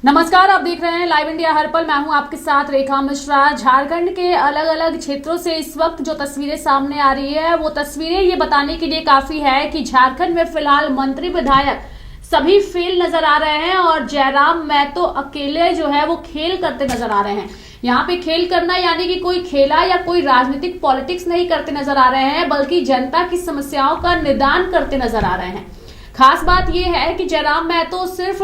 नमस्कार, आप देख रहे हैं लाइव इंडिया हर पल। मैं हूं आपके साथ रेखा मिश्रा। झारखंड के अलग अलग क्षेत्रों से इस वक्त जो तस्वीरें सामने आ रही है वो तस्वीरें ये बताने के लिए काफी है कि झारखंड में फिलहाल मंत्री विधायक सभी फेल नजर आ रहे हैं और जयराम महतो अकेले जो है वो खेल करते नजर आ रहे हैं। यहाँ पे खेल करना यानी कि कोई खेला या कोई राजनीतिक पॉलिटिक्स नहीं करते नजर आ रहे हैं, बल्कि जनता की समस्याओं का निदान करते नजर आ रहे हैं। खास बात यह है कि जयराम महतो सिर्फ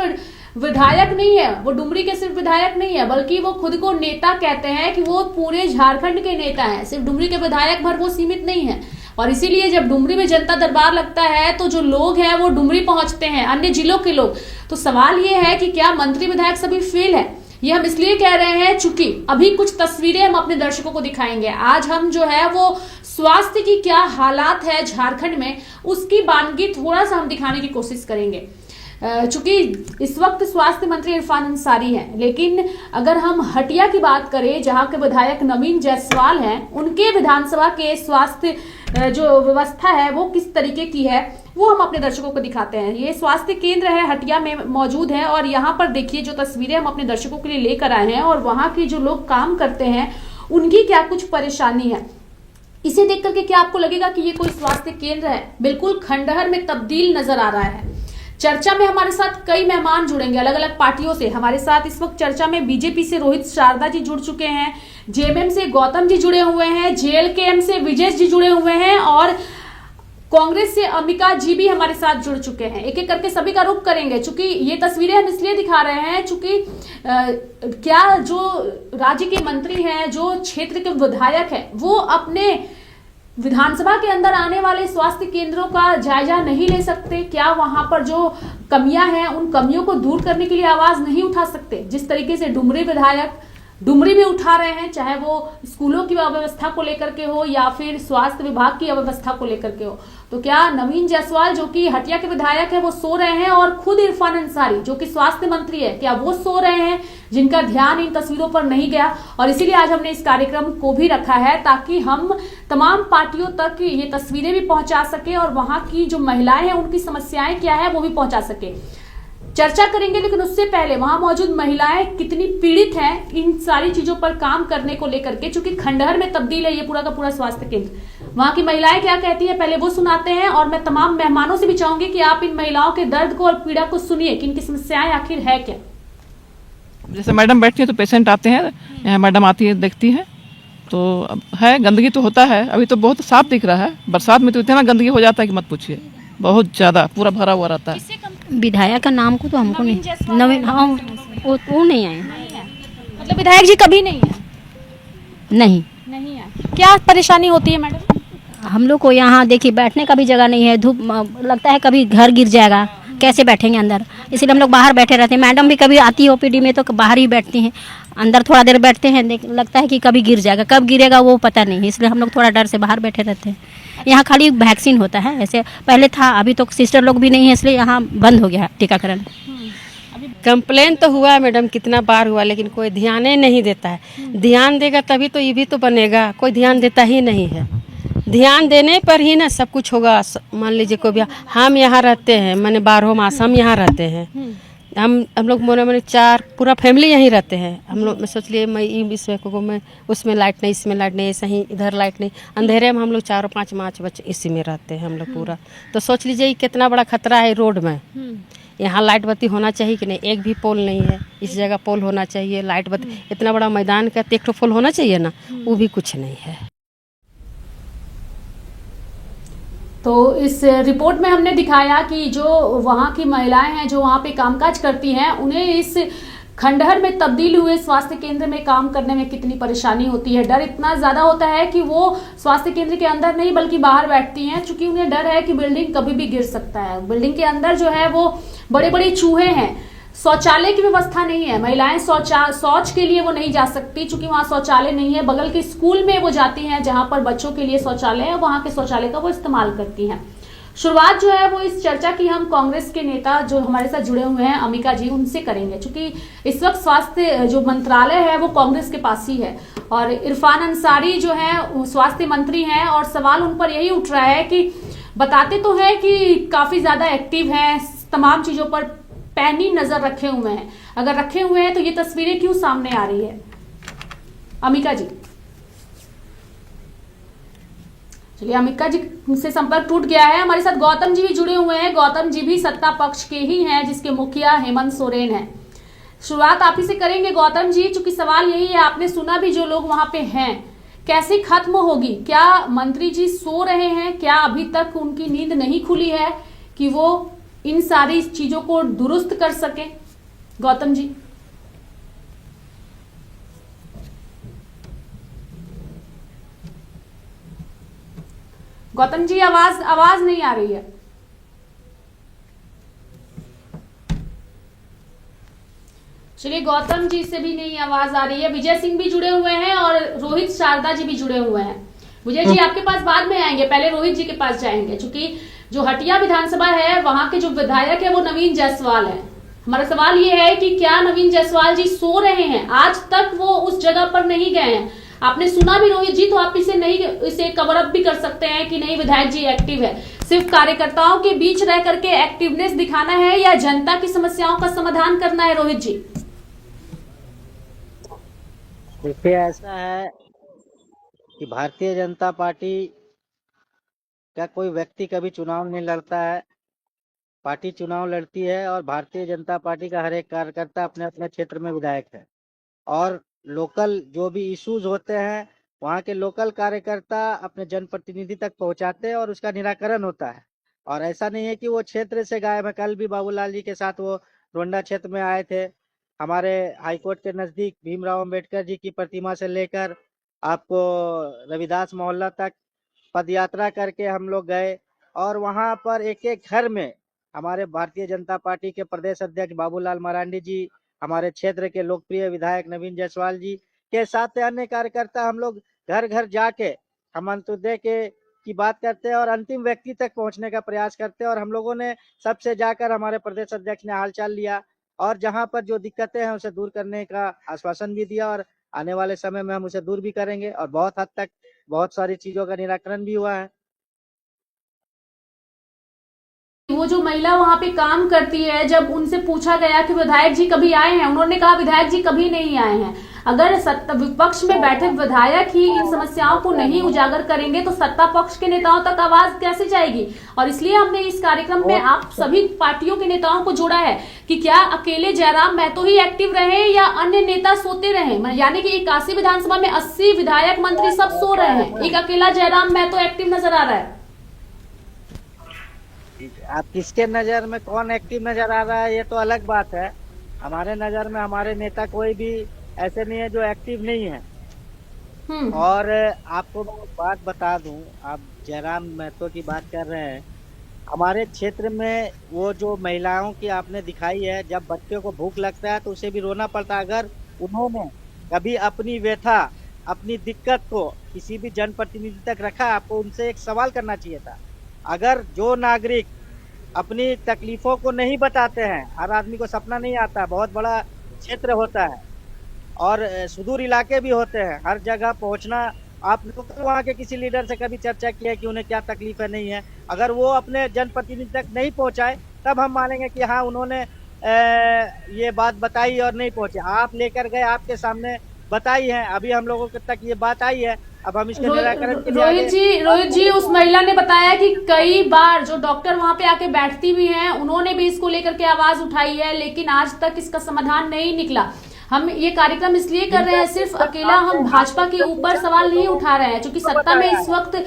विधायक नहीं है, वो डुमरी के सिर्फ विधायक नहीं है, बल्कि वो खुद को नेता कहते हैं कि वो पूरे झारखंड के नेता हैं। सिर्फ डुमरी के विधायक भर वो सीमित नहीं है और इसीलिए जब डुमरी में जनता दरबार लगता है तो जो लोग हैं वो डुमरी पहुंचते हैं, अन्य जिलों के लोग। तो सवाल ये है कि क्या मंत्री विधायक सभी फेल है? ये हम इसलिए कह रहे हैं चूंकि अभी कुछ तस्वीरें हम अपने दर्शकों को दिखाएंगे। आज हम जो है वो स्वास्थ्य की क्या हालात है झारखंड में उसकी बानगी थोड़ा सा हम दिखाने की कोशिश करेंगे। चूंकि इस वक्त स्वास्थ्य मंत्री इरफान अंसारी हैं, लेकिन अगर हम हटिया की बात करें जहां के विधायक नवीन जायसवाल हैं, उनके विधानसभा के स्वास्थ्य जो व्यवस्था है वो किस तरीके की है वो हम अपने दर्शकों को दिखाते हैं। ये स्वास्थ्य केंद्र है, हटिया में मौजूद है और यहाँ पर देखिए जो तस्वीरें हम अपने दर्शकों के लिए लेकर आए हैं और वहां के जो लोग काम करते हैं उनकी क्या कुछ परेशानी है। इसे देख करके क्या आपको लगेगा कि ये कोई स्वास्थ्य केंद्र है? बिल्कुल खंडहर में तब्दील नजर आ रहा है। चर्चा में हमारे साथ कई मेहमान जुड़ेंगे अलग अलग पार्टियों से। हमारे साथ इस वक्त चर्चा में बीजेपी से रोहित शारदा जी जुड़ चुके हैं, जेएमएम से गौतम जी जुड़े हुए हैं, जेएलकेएम से विजेश जी जुड़े हुए हैं और कांग्रेस से अंबिका जी भी हमारे साथ जुड़ चुके हैं। एक एक करके सभी का रुख करेंगे। चूंकि ये तस्वीरें हम इसलिए दिखा रहे हैं चूंकि क्या जो राज्य के मंत्री हैं, जो क्षेत्र के विधायक हैं, वो अपने विधानसभा के अंदर आने वाले स्वास्थ्य केंद्रों का जायजा नहीं ले सकते? क्या वहां पर जो कमियां हैं उन कमियों को दूर करने के लिए आवाज नहीं उठा सकते? जिस तरीके से डुमरी विधायक डुमरी में उठा रहे हैं, चाहे वो स्कूलों की अव्यवस्था को लेकर के हो या फिर स्वास्थ्य विभाग की अव्यवस्था को लेकर के हो, तो क्या नवीन जायसवाल जो कि हटिया के विधायक है वो सो रहे हैं? और खुद इरफान अंसारी जो कि स्वास्थ्य मंत्री है, क्या वो सो रहे हैं जिनका ध्यान इन तस्वीरों पर नहीं गया? और इसीलिए आज हमने इस कार्यक्रम को भी रखा है ताकि हम तमाम पार्टियों तक ये तस्वीरें भी पहुंचा सके और वहां की जो महिलाएं हैं उनकी समस्याएं क्या है वो भी पहुंचा सके। चर्चा करेंगे, लेकिन उससे पहले वहां मौजूद महिलाएं कितनी पीड़ित हैं इन सारी चीजों पर काम करने को लेकर के, चूंकि खंडहर में तब्दील है ये पूरा का पूरा स्वास्थ्य केंद्र। वहां की महिलाएं क्या कहती है पहले वो सुनाते हैं और मैं तमाम मेहमानों से भी चाहूंगी कि आप इन महिलाओं के दर्द को और पीड़ा को सुनिए कि इनकी समस्याएं आखिर है क्या। जैसे मैडम बैठती है तो पेशेंट आते हैं, यहाँ मैडम आती है देखती है, तो है गंदगी तो होता है। अभी तो बहुत साफ दिख रहा है, बरसात में तो इतना गंदगी हो जाता है कि मत पूछिए, बहुत ज्यादा पूरा भरा हुआ रहता है। विधायक का नाम को तो हमको नहीं, नवीन, हाँ वो नहीं आए। मतलब विधायक जी कभी नहीं है? नहीं है। क्या परेशानी होती है मैडम? हम लोग को यहाँ देखिए बैठने का भी जगह नहीं है, धूप लगता है कभी घर गिर जाएगा, कैसे बैठेंगे अंदर, इसलिए हम लोग बाहर बैठे रहते हैं। मैडम भी कभी आती है ओपीडी में तो बाहर ही बैठती हैं, अंदर थोड़ा देर बैठते हैं, लगता है कि कभी गिर जाएगा, कब गिरेगा वो पता नहीं, इसलिए हम लोग थोड़ा डर से बाहर बैठे रहते हैं। यहाँ खाली वैक्सीन होता है, ऐसे पहले था, अभी तो सिस्टर लोग भी नहीं है इसलिए यहाँ बंद हो गया है टीकाकरण। कंप्लेन तो हुआ मैडम, कितना बार हुआ, लेकिन कोई ध्यान ही नहीं देता है। ध्यान देगा तभी तो ये भी तो बनेगा, कोई ध्यान देता ही नहीं है। ध्यान देने पर ही ना सब कुछ होगा। मान लीजिए कोई भी, हम यहाँ रहते हैं, मैंने 12 मास हम यहाँ रहते हैं, हम लोग मैंने 4 पूरा फैमिली यहीं रहते हैं। हम लोग मैं सोच लिए मैं इसमें को मैं उसमें लाइट नहीं, इसमें लाइट नहीं, ऐसा ही इधर लाइट नहीं, अंधेरे में हम लोग 4-5 बच्चे इसी में रहते हैं हम लोग पूरा। तो सोच लीजिए कितना बड़ा खतरा है रोड में। यहाँ लाइट बत्ती होना चाहिए कि नहीं? एक भी पोल नहीं है, इस जगह पोल होना चाहिए, लाइट बत्ती, इतना बड़ा मैदान का एक पोल होना चाहिए ना, वो भी कुछ नहीं है। तो इस रिपोर्ट में हमने दिखाया कि जो वहाँ की महिलाएं हैं जो वहाँ पे कामकाज करती हैं, उन्हें इस खंडहर में तब्दील हुए स्वास्थ्य केंद्र में काम करने में कितनी परेशानी होती है। डर इतना ज्यादा होता है कि वो स्वास्थ्य केंद्र के अंदर नहीं बल्कि बाहर बैठती हैं, क्योंकि उन्हें डर है कि बिल्डिंग कभी भी गिर सकता है। बिल्डिंग के अंदर जो है वो बड़े बड़े चूहे हैं, शौचालय की व्यवस्था नहीं है, महिलाएं शौच के लिए वो नहीं जा सकती क्योंकि वहां शौचालय नहीं है। बगल के स्कूल में वो जाती हैं जहां पर बच्चों के लिए शौचालय है, वहां के शौचालय का वो इस्तेमाल करती हैं। शुरुआत जो है वो इस चर्चा की हम कांग्रेस के नेता जो हमारे साथ जुड़े हुए हैं अंबिका जी, उनसे करेंगे, क्योंकि इस वक्त स्वास्थ्य जो मंत्रालय है वो कांग्रेस के पास ही है और इरफान अंसारी जो है स्वास्थ्य मंत्री हैं और सवाल उन पर यही उठ रहा है कि बताते तो है कि काफी ज्यादा एक्टिव हैं, तमाम चीजों पर पैनी नजर रखे हुए हैं। अगर रखे हुए हैं तो ये तस्वीरें क्यों सामने आ रही है? अमिका जी, चलिए अमिका जी से संपर्क टूट गया है। हमारे साथ गौतम जी भी जुड़े हुए हैं। गौतम जी भी सत्ता पक्ष के ही हैं, जिसके मुखिया हेमंत सोरेन हैं। शुरुआत आप ही से करेंगे गौतम जी, चूंकि सवाल यही है, आपने सुना भी जो लोग वहां पे हैं, कैसे खत्म होगी? क्या मंत्री जी सो रहे हैं? क्या अभी तक उनकी नींद नहीं खुली है कि वो इन सारी चीजों को दुरुस्त कर सके? गौतम जी, गौतम जी आवाज नहीं आ रही है। चलिए गौतम जी से भी नहीं आवाज आ रही है। विजय सिंह भी जुड़े हुए हैं और रोहित शारदा जी भी जुड़े हुए हैं। विजय जी आपके पास बाद में आएंगे, पहले रोहित जी के पास जाएंगे, क्योंकि जो हटिया विधानसभा है वहां के जो विधायक है वो नवीन जायसवाल है। हमारा सवाल ये है कि क्या नवीन जायसवाल जी सो रहे हैं? आज तक वो उस जगह पर नहीं गए हैं। आपने सुना भी रोहित जी, तो आप इसे कवर अप भी कर सकते हैं कि नहीं विधायक जी एक्टिव है। सिर्फ कार्यकर्ताओं के बीच रह करके एक्टिवनेस दिखाना है या जनता की समस्याओं का समाधान करना है? रोहित जी, देखिए ऐसा है कि भारतीय जनता पार्टी का कोई व्यक्ति कभी चुनाव नहीं लड़ता है। पार्टी चुनाव लड़ती है और भारतीय जनता पार्टी का हर एक कार्यकर्ता अपने अपने क्षेत्र में विधायक है और लोकल जो भी इश्यूज होते हैं वहाँ के लोकल कार्यकर्ता अपने जनप्रतिनिधि तक पहुँचाते हैं और उसका निराकरण होता है। और ऐसा नहीं है कि वो क्षेत्र से गायब है। कल भी बाबूलाल जी के साथ वो रोंडा क्षेत्र में आए थे। हमारे हाईकोर्ट के नज़दीक भीमराव अंबेडकर जी की प्रतिमा से लेकर आपको रविदास मोहल्ला तक पद यात्रा करके हम लोग गए और वहाँ पर एक एक घर में हमारे भारतीय जनता पार्टी के प्रदेश अध्यक्ष बाबूलाल मरांडी जी, हमारे क्षेत्र के लोकप्रिय विधायक नवीन जायसवाल जी के साथ अन्य कार्यकर्ता हम लोग घर घर जाके हम अंत्योदय के की बात करते हैं और अंतिम व्यक्ति तक पहुंचने का प्रयास करते हैं। और हम लोगों ने सबसे जाकर हमारे प्रदेश अध्यक्ष ने हालचाल लिया और जहां पर जो दिक्कतें हैं उसे दूर करने का आश्वासन भी दिया और आने वाले समय में हम उसे दूर भी करेंगे और बहुत हद तक बहुत सारी चीजों का निराकरण भी हुआ है। वो जो महिला वहां पे काम करती है, जब उनसे पूछा गया कि विधायक जी कभी आए हैं, उन्होंने कहा विधायक जी कभी नहीं आए हैं। अगर सत्ता विपक्ष में बैठे विधायक ही इन समस्याओं को नहीं उजागर करेंगे तो सत्ता पक्ष के नेताओं तक आवाज कैसे जाएगी? और इसलिए हमने इस कार्यक्रम में आप सभी पार्टियों के नेताओं को जोड़ा है कि क्या अकेले जयराम महतो ही एक्टिव रहे या अन्य नेता सोते रहे? यानी कि 81 विधानसभा में 80 विधायक मंत्री सब सो रहे हैं, एक अकेला जयराम महतो एक्टिव नजर आ रहा है। आप किसके नजर में कौन एक्टिव नजर आ रहा है ये तो अलग बात है। हमारे नजर में हमारे नेता कोई भी ऐसे नहीं है जो एक्टिव नहीं है। और आपको मैं बात बता दूं, आप जयराम महतो की बात कर रहे हैं, हमारे क्षेत्र में वो जो महिलाओं की आपने दिखाई है, जब बच्चों को भूख लगता है तो उसे भी रोना पड़ता है। अगर उन्होंने कभी अपनी व्यथा अपनी दिक्कत को किसी भी जनप्रतिनिधि तक रखा, आपको उनसे एक सवाल करना चाहिए था। अगर जो नागरिक अपनी तकलीफों को नहीं बताते हैं, हर आदमी को सपना नहीं आता, बहुत बड़ा क्षेत्र होता है और सुदूर इलाके भी होते हैं, हर जगह पहुंचना। आप लोग वहाँ के किसी लीडर से कभी चर्चा की है कि उन्हें क्या तकलीफ है नहीं है? अगर वो अपने जनप्रतिनिधि तक नहीं पहुंचाए तब हम मानेंगे कि हाँ उन्होंने ये बात बताई और नहीं पहुंचे। आप लेकर गए, आपके सामने बताई है, अभी हम लोगों तक ये बात आई है, अब हम इसके निराकरण के लिए रोहित जी उस महिला ने बताया कि कई बार जो डॉक्टर वहां पे आके बैठती भी हैं, उन्होंने भी इसको लेकर के आवाज उठाई है, लेकिन आज तक इसका समाधान नहीं निकला। हम ये कार्यक्रम इसलिए कर रहे हैं, सिर्फ अकेला हम भाजपा के ऊपर सवाल नहीं उठा रहे हैं, क्योंकि सत्ता में इस वक्त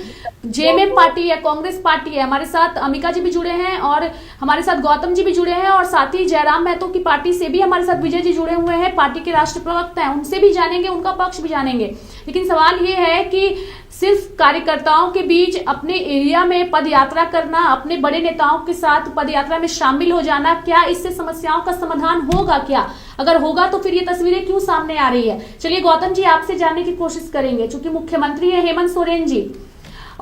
जेएमएम पार्टी है, कांग्रेस पार्टी है। हमारे साथ अमिका जी भी जुड़े हैं और हमारे साथ गौतम जी भी जुड़े हैं और साथ ही जयराम महतो की पार्टी से भी हमारे साथ विजय जी जुड़े हुए हैं, पार्टी के राष्ट्रीय प्रवक्ता हैं, उनसे भी जानेंगे, उनका पक्ष भी जानेंगे। लेकिन सवाल ये है कि सिर्फ कार्यकर्ताओं के बीच अपने एरिया में पद यात्रा करना, अपने बड़े नेताओं के साथ पद यात्रा में शामिल हो जाना, क्या इससे समस्याओं का समाधान होगा? क्या अगर होगा तो फिर ये तस्वीरें क्यों सामने आ रही है? चलिए गौतम जी आपसे जानने की कोशिश करेंगे, क्योंकि मुख्यमंत्री है हेमंत सोरेन जी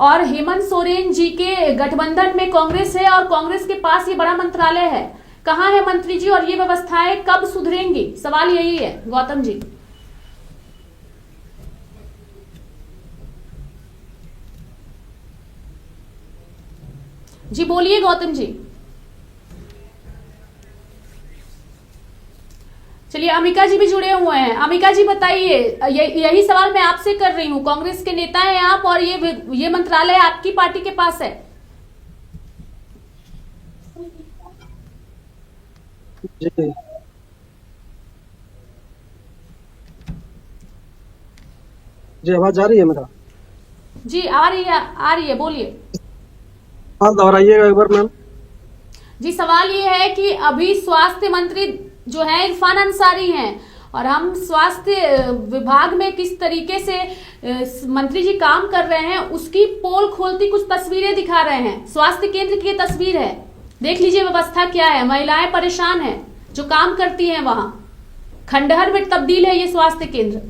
और हेमंत सोरेन जी के गठबंधन में कांग्रेस है और कांग्रेस के पास ये बड़ा मंत्रालय है। कहाँ है मंत्री जी और ये व्यवस्थाएं कब सुधरेंगी? सवाल यही है गौतम जी। जी बोलिए गौतम जी। चलिए, अमिका जी भी जुड़े हुए हैं। अमिका जी बताइए, यही सवाल मैं आपसे कर रही हूँ। कांग्रेस के नेता हैं आप और ये मंत्रालय आपकी पार्टी के पास है। जी जी, आवाज आ रही है मेरा? जी आ रही है, बोलिए। हाँ, दोहराइएगा एक बार मैम। जी, सवाल ये है कि अभी स्वास्थ्य मंत्री जो है इरफान अंसारी हैं, और हम स्वास्थ्य विभाग में किस तरीके से मंत्री जी काम कर रहे हैं उसकी पोल खोलती कुछ तस्वीरें दिखा रहे हैं। स्वास्थ्य केंद्र की ये तस्वीर है, देख लीजिए व्यवस्था क्या है। महिलाएं परेशान हैं जो काम करती हैं वहां। खंडहर में तब्दील है ये स्वास्थ्य केंद्र।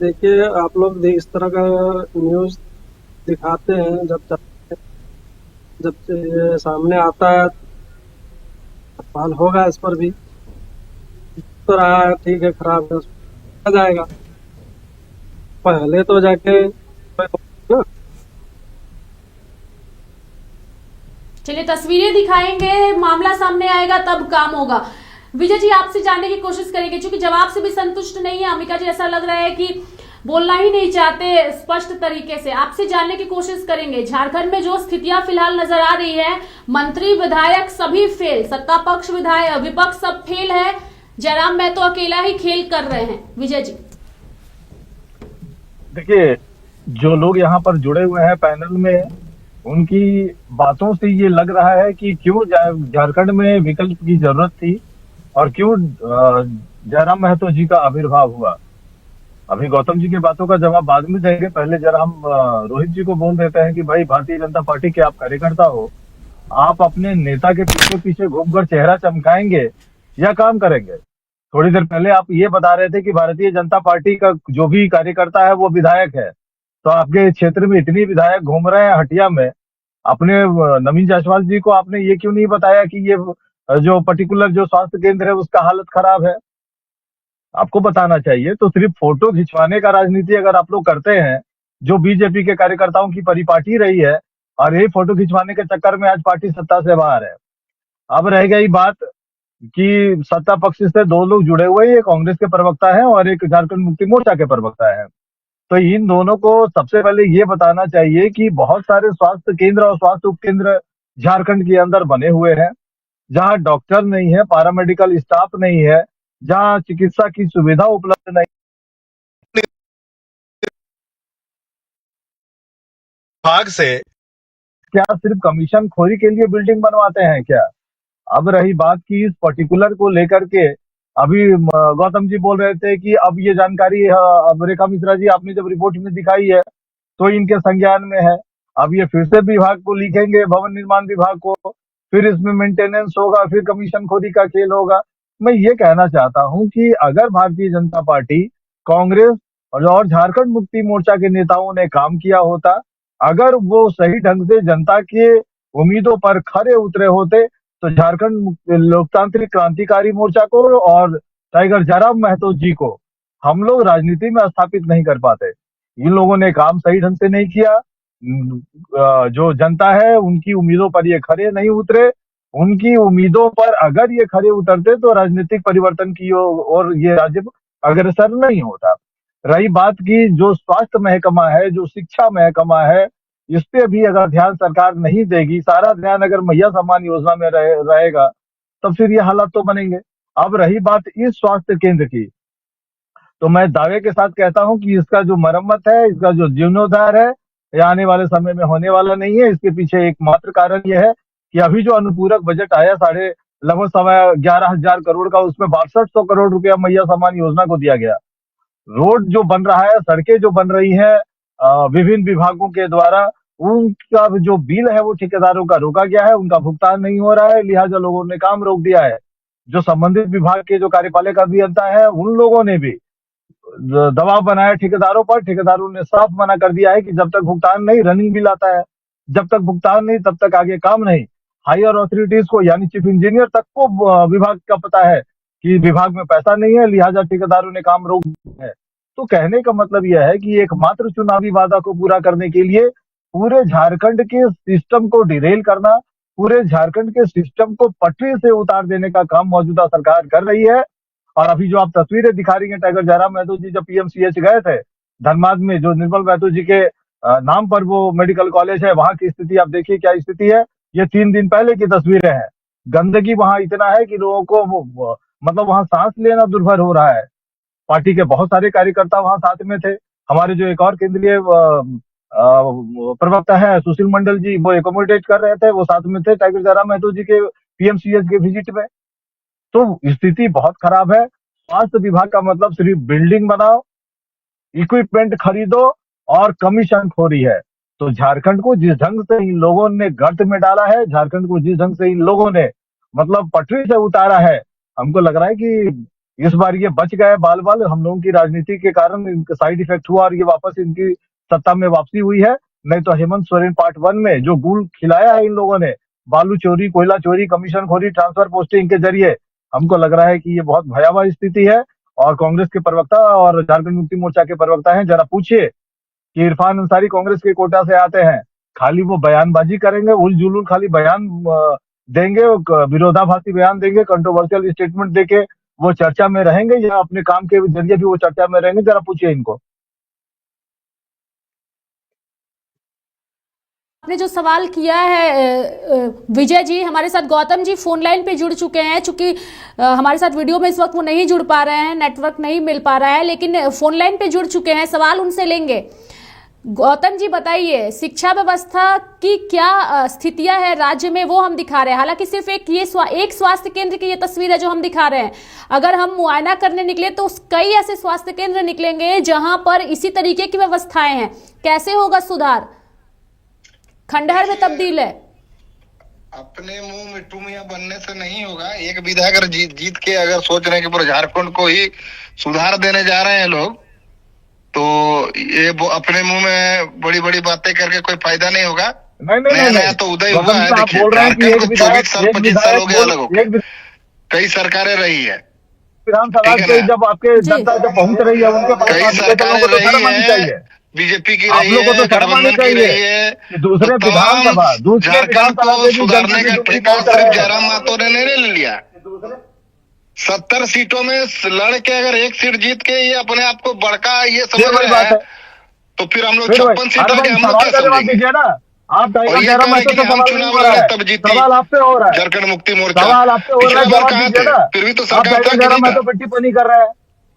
देखिए, आप लोग इस तरह का न्यूज दिखाते हैं, जब ये सामने आता है सवाल होगा इस पर भी। तो रहा है, ठीक है, खराब है, आ जाएगा। पहले तो जाके ना। चलिए, तस्वीरें दिखाएंगे, मामला सामने आएगा तब काम होगा। विजय जी, आपसे जानने की कोशिश करेंगे, क्योंकि जवाब से भी संतुष्ट नहीं है अमिका जी। ऐसा लग रहा है कि बोलना ही नहीं चाहते स्पष्ट तरीके से। आपसे जानने की कोशिश करेंगे, झारखंड में जो स्थितियां फिलहाल नजर आ रही है, मंत्री विधायक सभी फेल, सत्ता पक्ष विधायक विपक्ष सब फेल है, जयराम महतो अकेला ही खेल कर रहे हैं। विजय जी, देखिए, जो लोग यहाँ पर जुड़े हुए हैं पैनल में, उनकी बातों से ये लग रहा है कि क्यों झारखंड में विकल्प की जरूरत थी और क्यों जयराम महतो जी का आविर्भाव हुआ। अभी गौतम जी की बातों का जवाब बाद में देंगे, पहले जरा हम रोहित जी को बोल देते हैं कि भाई, भारतीय जनता पार्टी के आप कार्यकर्ता हो, आप अपने नेता के पीछे पीछे घूमकर चेहरा चमकाएंगे या काम करेंगे? थोड़ी देर पहले आप ये बता रहे थे कि भारतीय जनता पार्टी का जो भी कार्यकर्ता है वो विधायक है, तो आपके क्षेत्र में इतनी विधायक घूम रहे हैं हटिया में, अपने नवीन जायसवाल जी को आपने ये क्यों नहीं बताया कि ये जो पर्टिकुलर जो स्वास्थ्य केंद्र है उसका हालत खराब है? आपको बताना चाहिए। तो सिर्फ फोटो खिंचवाने का राजनीति अगर आप लोग करते हैं, जो बीजेपी के कार्यकर्ताओं की परिपाटी रही है, और यही फोटो खिंचवाने के चक्कर में आज पार्टी सत्ता से बाहर है। अब रह गई बात कि सत्ता पक्ष से दो लोग जुड़े हुए हैं, एक कांग्रेस के प्रवक्ता है और एक झारखंड मुक्ति मोर्चा के प्रवक्ता है। तो इन दोनों को सबसे पहले ये बताना चाहिए कि बहुत सारे स्वास्थ्य केंद्र और स्वास्थ्य उपकेंद्र झारखंड के अंदर बने हुए हैं, जहां डॉक्टर नहीं है, पैरामेडिकल स्टाफ नहीं है, जहां चिकित्सा की सुविधा उपलब्ध नहीं। भाग से क्या सिर्फ कमीशन खोरी के लिए बिल्डिंग बनवाते हैं क्या? अब रही बात की इस पर्टिकुलर को लेकर के, अभी गौतम जी बोल रहे थे कि अब ये जानकारी अब रेखा मिश्रा जी आपने जब रिपोर्ट में दिखाई है तो इनके संज्ञान में है। अब ये फिर से विभाग को लिखेंगे, भवन निर्माण विभाग को, फिर इसमें मेंटेनेंस होगा, फिर कमीशन खोरी का खेल होगा। मैं ये कहना चाहता हूं कि अगर भारतीय जनता पार्टी, कांग्रेस और झारखंड मुक्ति मोर्चा के नेताओं ने काम किया होता, अगर वो सही ढंग से जनता के उम्मीदों पर खरे उतरे होते, तो झारखंड लोकतांत्रिक क्रांतिकारी मोर्चा को और टाइगर जयराम महतो जी को हम लोग राजनीति में स्थापित नहीं कर पाते। इन लोगों ने काम सही ढंग से नहीं किया। जो जनता है उनकी उम्मीदों पर ये खरे नहीं उतरे। उनकी उम्मीदों पर अगर ये खरे उतरते तो राजनीतिक परिवर्तन की और ये राज्य अग्रसर नहीं होता। रही बात की जो स्वास्थ्य महकमा है, जो शिक्षा महकमा है, इस पे भी अगर ध्यान सरकार नहीं देगी, सारा ध्यान अगर मैया सम्मान योजना में रहेगा, तब फिर ये हालात तो बनेंगे। अब रही बात इस स्वास्थ्य केंद्र की, तो मैं दावे के साथ कहता हूं कि इसका जो मरम्मत है, इसका जो जीर्णोद्धार है, ये आने वाले समय में होने वाला नहीं है। इसके पीछे एकमात्र कारण यह है कि अभी जो अनुपूरक बजट आया लगभग 11,500 करोड़ का, उसमें 6200 करोड़ रुपया मैया सम्मान योजना को दिया गया। रोड जो बन रहा है, सड़कें जो बन रही हैं विभिन्न विभागों के द्वारा, उनका जो बिल है वो ठेकेदारों का रोका गया है, उनका भुगतान नहीं हो रहा है, लिहाजा लोगों ने काम रोक दिया है। जो संबंधित विभाग के जो कार्यपालक अभियंता है, उन लोगों ने भी दबाव बनाया ठेकेदारों पर। ठेकेदारों ने साफ मना कर दिया है कि जब तक भुगतान नहीं, रनिंग बिल आता है, जब तक भुगतान नहीं तब तक आगे काम नहीं। हायर अथॉरिटीज को यानी चीफ इंजीनियर तक को विभाग का पता है कि विभाग में पैसा नहीं है, लिहाजा ठेकेदारों ने काम रोक दिया है। तो कहने का मतलब यह है कि एकमात्र चुनावी वादा को पूरा करने के लिए पूरे झारखंड के सिस्टम को डिरेल करना, पूरे झारखंड के सिस्टम को पटरी से उतार देने का काम मौजूदा सरकार कर रही है। और अभी जो आप तस्वीरें दिखा रही हैं, टाइगर जयराम महतो जी जब पीएमसीएच गए थे धनबाद में, जो निर्मल महतो जी के नाम पर वो मेडिकल कॉलेज है, वहां की स्थिति आप देखिए क्या स्थिति है। ये 3 दिन पहले की तस्वीरें हैं। गंदगी वहां इतना है कि लोगों को मतलब वहां सांस लेना दुर्भर हो रहा है। पार्टी के बहुत सारे कार्यकर्ता वहां साथ में थे। हमारे जो एक और केंद्रीय प्रवक्ता है सुशील मंडल जी, वो एकोमोडेट कर रहे थे, वो साथ में थे टाइगर जयराम महतो जी के पीएमसीएच के विजिट में। तो स्थिति बहुत खराब है। स्वास्थ्य विभाग का मतलब सिर्फ बिल्डिंग बनाओ, इक्विपमेंट खरीदो और कमीशन खोरी है। तो झारखंड को जिस ढंग से इन लोगों ने गर्त में डाला है, झारखंड को जिस ढंग से इन लोगों ने मतलब पटरी से उतारा है, हमको लग रहा है कि इस बार ये बच गए बाल बाल। हम लोगों की राजनीति के कारण इनका साइड इफेक्ट हुआ और ये वापस इनकी सत्ता में वापसी हुई है। नहीं तो हेमंत सोरेन पार्ट 1 में जो गुल खिलाया है इन लोगों ने, बालू चोरी, कोयला चोरी, कमीशन खोरी, ट्रांसफर पोस्टिंग के जरिए, हमको लग रहा है कि ये बहुत भयावह स्थिति है। और कांग्रेस के प्रवक्ता और झारखंड मुक्ति मोर्चा के प्रवक्ता हैं, जरा पूछिए कि इरफान अंसारी कांग्रेस के कोटा से आते हैं, खाली वो बयानबाजी करेंगे, उल जुलूल खाली बयान देंगे, विरोधाभासी बयान देंगे, कंट्रोवर्शियल स्टेटमेंट देके वो चर्चा में रहेंगे, या अपने काम के जरिए भी वो चर्चा में रहेंगे? जरा पूछिए इनको। आपने जो सवाल किया है विजय जी, हमारे साथ गौतम जी फोन लाइन पे जुड़ चुके हैं। चूंकि हमारे साथ वीडियो में इस वक्त वो नहीं जुड़ पा रहे हैं, नेटवर्क नहीं मिल पा रहा है, लेकिन फोन लाइन पे जुड़ चुके हैं, सवाल उनसे लेंगे। गौतम जी बताइए, शिक्षा व्यवस्था की क्या स्थितियां है राज्य में, वो हम दिखा रहे हैं। हालांकि सिर्फ एक स्वास्थ्य केंद्र की ये तस्वीर है जो हम दिखा रहे हैं। अगर हम मुआयना करने निकले तो कई ऐसे स्वास्थ्य केंद्र निकलेंगे जहां पर इसी तरीके की व्यवस्थाएं हैं। कैसे होगा सुधार? खंडहर में तब्दील है। अपने मुंह मिट्टू मियां बनने से नहीं होगा। एक विधायक अगर जीत के अगर सोच रहे हैं कि पूरे झारखंड को ही सुधार देने जा रहे हैं लोग, तो ये अपने मुंह में बड़ी बड़ी बातें करके कोई फायदा नहीं होगा। नया तो उदय हुआ है। देखिए, झारखंड को 24 साल 25 साल हो गया अलग होकर, कई सरकारें रही है। विधानसभा से जब आपके जनता जब पहुंच रही है उनके पास, कई सरकारें रही है, बीजेपी की रही है, गठबंधन की रही है। दूसरे विधानसभा, झारखंड को सुधारने का ठेका सिर्फ जयराम महतो ने नहीं ले लिया। 70 सीटों में लड़ के अगर एक सीट जीत के ये अपने आप को बड़का ये समझ रहे हैं, तो फिर हम लोग 56 सीट आगे हम लोग क्या समझेंगे? आप और ये कहें कि हम चुनाव लड़े तब जीती झारखंड मुक्ति मोर्चा, पिछला बार कहाँ थे? फिर भी तो सरकार था। टिप्पणी कर रहे हैं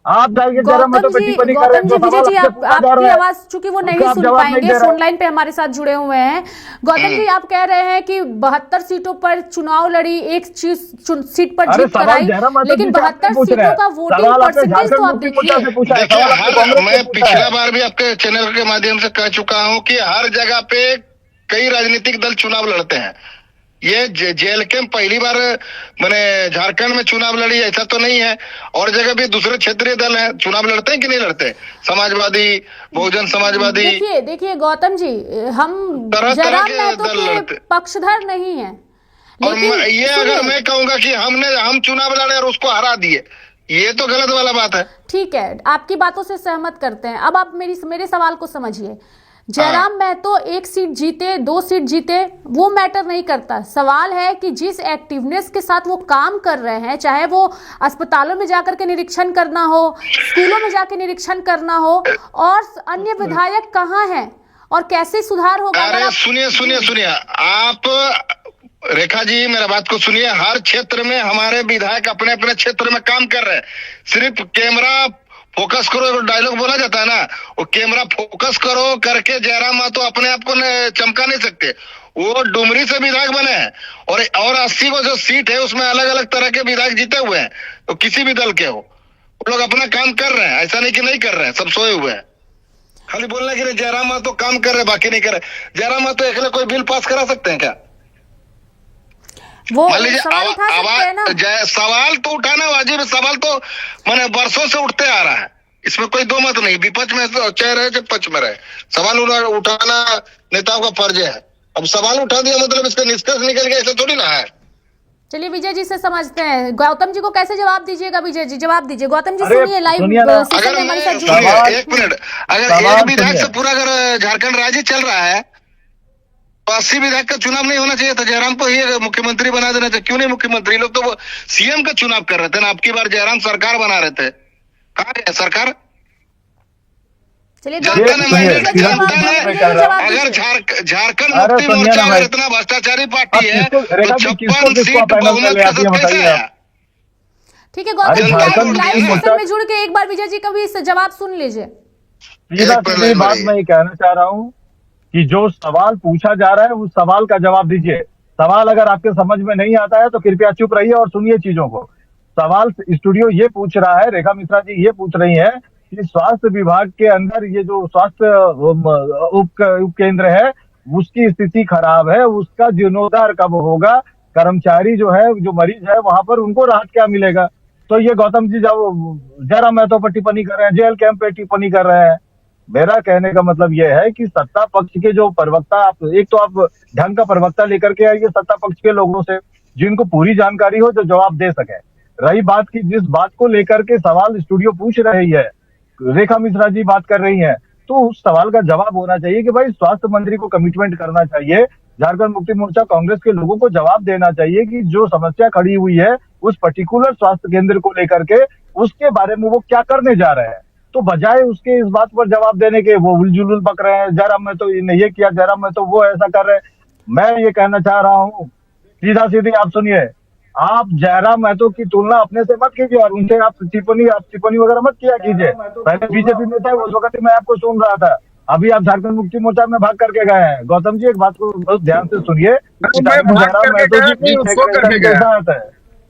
आप। गौतम जी, विजय जी, आपकी आवाज चूंकि वो नहीं सुन पाएंगे, फोन लाइन पे हमारे साथ जुड़े हुए हैं। गौतम जी, आप कह रहे हैं कि 72 सीटों पर चुनाव लड़ी, एक सीट पर जीत कराई, लेकिन 72 सीटों का वोटिंग परसेंटेज तो आप देखिए। मैं पिछला बार भी आपके चैनल के माध्यम से कह चुका हूँ कि हर जगह पे कई राजनीतिक दल चुनाव लड़ते हैं। ये जेएलके में पहली बार मैंने झारखंड में चुनाव लड़ी ऐसा तो नहीं है। और जगह भी दूसरे क्षेत्रीय दल हैं, चुनाव लड़ते हैं कि नहीं लड़ते? समाजवादी, बहुजन समाजवादी। देखिए गौतम जी, हम जयराम महतो के पक्षधर नहीं है, और ये अगर मैं कहूंगा कि हम चुनाव लड़े और उसको हरा दिए, ये तो गलत वाला बात है। ठीक है, आपकी बातों से सहमत करते हैं। अब आप मेरे सवाल को समझिए। जयराम महतो एक सीट जीते, 2 सीट जीते, वो मैटर नहीं करता। सवाल है कि जिस एक्टिवनेस के साथ वो काम कर रहे हैं, चाहे वो अस्पतालों में जाकर के निरीक्षण करना हो, स्कूलों में जाकर निरीक्षण करना हो, और अन्य विधायक कहाँ हैं और कैसे सुधार होगा? अरे सुनिए आप, रेखा जी, मेरा बात को सुनिए। हर क्षेत्र में हमारे विधायक अपने अपने क्षेत्र में काम कर रहे हैं। सिर्फ कैमरा फोकस करो, एक डायलॉग बोला जाता है ना, वो कैमरा फोकस करो करके जयराम महतो अपने आप को चमका नहीं सकते। वो डुमरी से विधायक बने हैं और 80 को जो सीट है उसमें अलग अलग तरह के विधायक जीते हुए हैं। तो किसी भी दल के हो, वो लोग अपना काम कर रहे हैं, ऐसा नहीं कि नहीं कर रहे हैं, सब सोए हुए हैं। खाली बोलने के लिए जयराम महतो काम कर रहे, बाकी नहीं कर रहे। जयराम महतो अकेले कोई बिल पास करा सकते हैं क्या? वो मान लीजिए सवाल तो उठाना वाजिब, सवाल तो मैंने वर्षों से उठते आ रहा है, इसमें कोई दो मत नहीं। विपक्ष में चाहे रहे चाहे पक्ष में रहे, सवाल उठाना नेताओं का फर्ज है। अब सवाल उठा दिया मतलब इसका निष्कर्ष निकल गया, ऐसा थोड़ी ना है। चलिए विजय जी से समझते हैं। गौतम जी को कैसे जवाब दीजिएगा? विजय जी जवाब दीजिए। गौतम जी सुनिए, लाइव अगर हमारे साथ जुड़िए, एक मिनट, अगर एक विधायक से पूरा अगर झारखंड राज्य चल रहा है तो 80 विधायक का चुनाव नहीं होना चाहिए था, जयराम को ही मुख्यमंत्री बना देना चाहिए। क्यों नहीं मुख्यमंत्री? लोग तो वो सीएम का चुनाव कर रहे थे ना, अब की बार जयराम सरकार बना रहे थे। कहाँ है सरकार? चलिए जनता ने मैंडेट दिया, अगर झारखंड मुक्ति मोर्चा अगर इतना भ्रष्टाचारी पार्टी है तो 56 सीट बहुमत के साथ कैसे आया? ठीक है गौतम जी, लाइव सेशन में जुड़ के एक बार विजय जी का भी जवाब सुन लीजिए। सीधा सीधी बात मैं ये कहना चाह रहा हूँ कि जो सवाल पूछा जा रहा है उस सवाल का जवाब दीजिए। सवाल अगर आपके समझ में नहीं आता है तो कृपया चुप रहिए और सुनिए चीजों को। सवाल स्टूडियो ये पूछ रहा है, रेखा मिश्रा जी ये पूछ रही है कि स्वास्थ्य विभाग के अंदर ये जो स्वास्थ्य उप केंद्र है उसकी स्थिति खराब है, उसका जीर्णोद्धार कब होगा, कर्मचारी जो है जो मरीज है वहां पर उनको राहत क्या मिलेगा। तो ये गौतम जी जब जयराम महतो पर टिप्पणी कर रहे हैं, जेल कैंप पे टिप्पणी कर रहे हैं। मेरा कहने का मतलब यह है कि सत्ता पक्ष के जो प्रवक्ता, आप एक तो आप ढंग का प्रवक्ता लेकर के आइए सत्ता पक्ष के लोगों से जिनको पूरी जानकारी हो, जो जवाब दे सके। रही बात की जिस बात को लेकर के सवाल स्टूडियो पूछ रही है, रेखा मिश्रा जी बात कर रही हैं, तो उस सवाल का जवाब होना चाहिए कि भाई स्वास्थ्य मंत्री को कमिटमेंट करना चाहिए, झारखंड मुक्ति मोर्चा कांग्रेस के लोगों को जवाब देना चाहिए कि जो समस्या खड़ी हुई है उस पर्टिकुलर स्वास्थ्य केंद्र को लेकर के उसके बारे में वो क्या करने जा रहे हैं। तो बजाय उसके इस बात पर जवाब देने के वो उलझुल बक रहे हैं, जयराम में तो ये किया, जयराम में तो वो ऐसा कर रहे हैं। मैं ये कहना चाह रहा हूँ, सीधा सीधी आप सुनिए, आप जयराम महतो की तुलना अपने से मत कीजिए और उनसे आप टिप्पणी वगैरह मत किया कीजिए। पहले बीजेपी में था उस वक्त मैं आपको सुन रहा था, अभी आप झारखंड मुक्ति मोर्चा में भाग करके गए हैं। गौतम जी एक बात को बहुत ध्यान से सुनिए, जयराम महतो जी के साथ है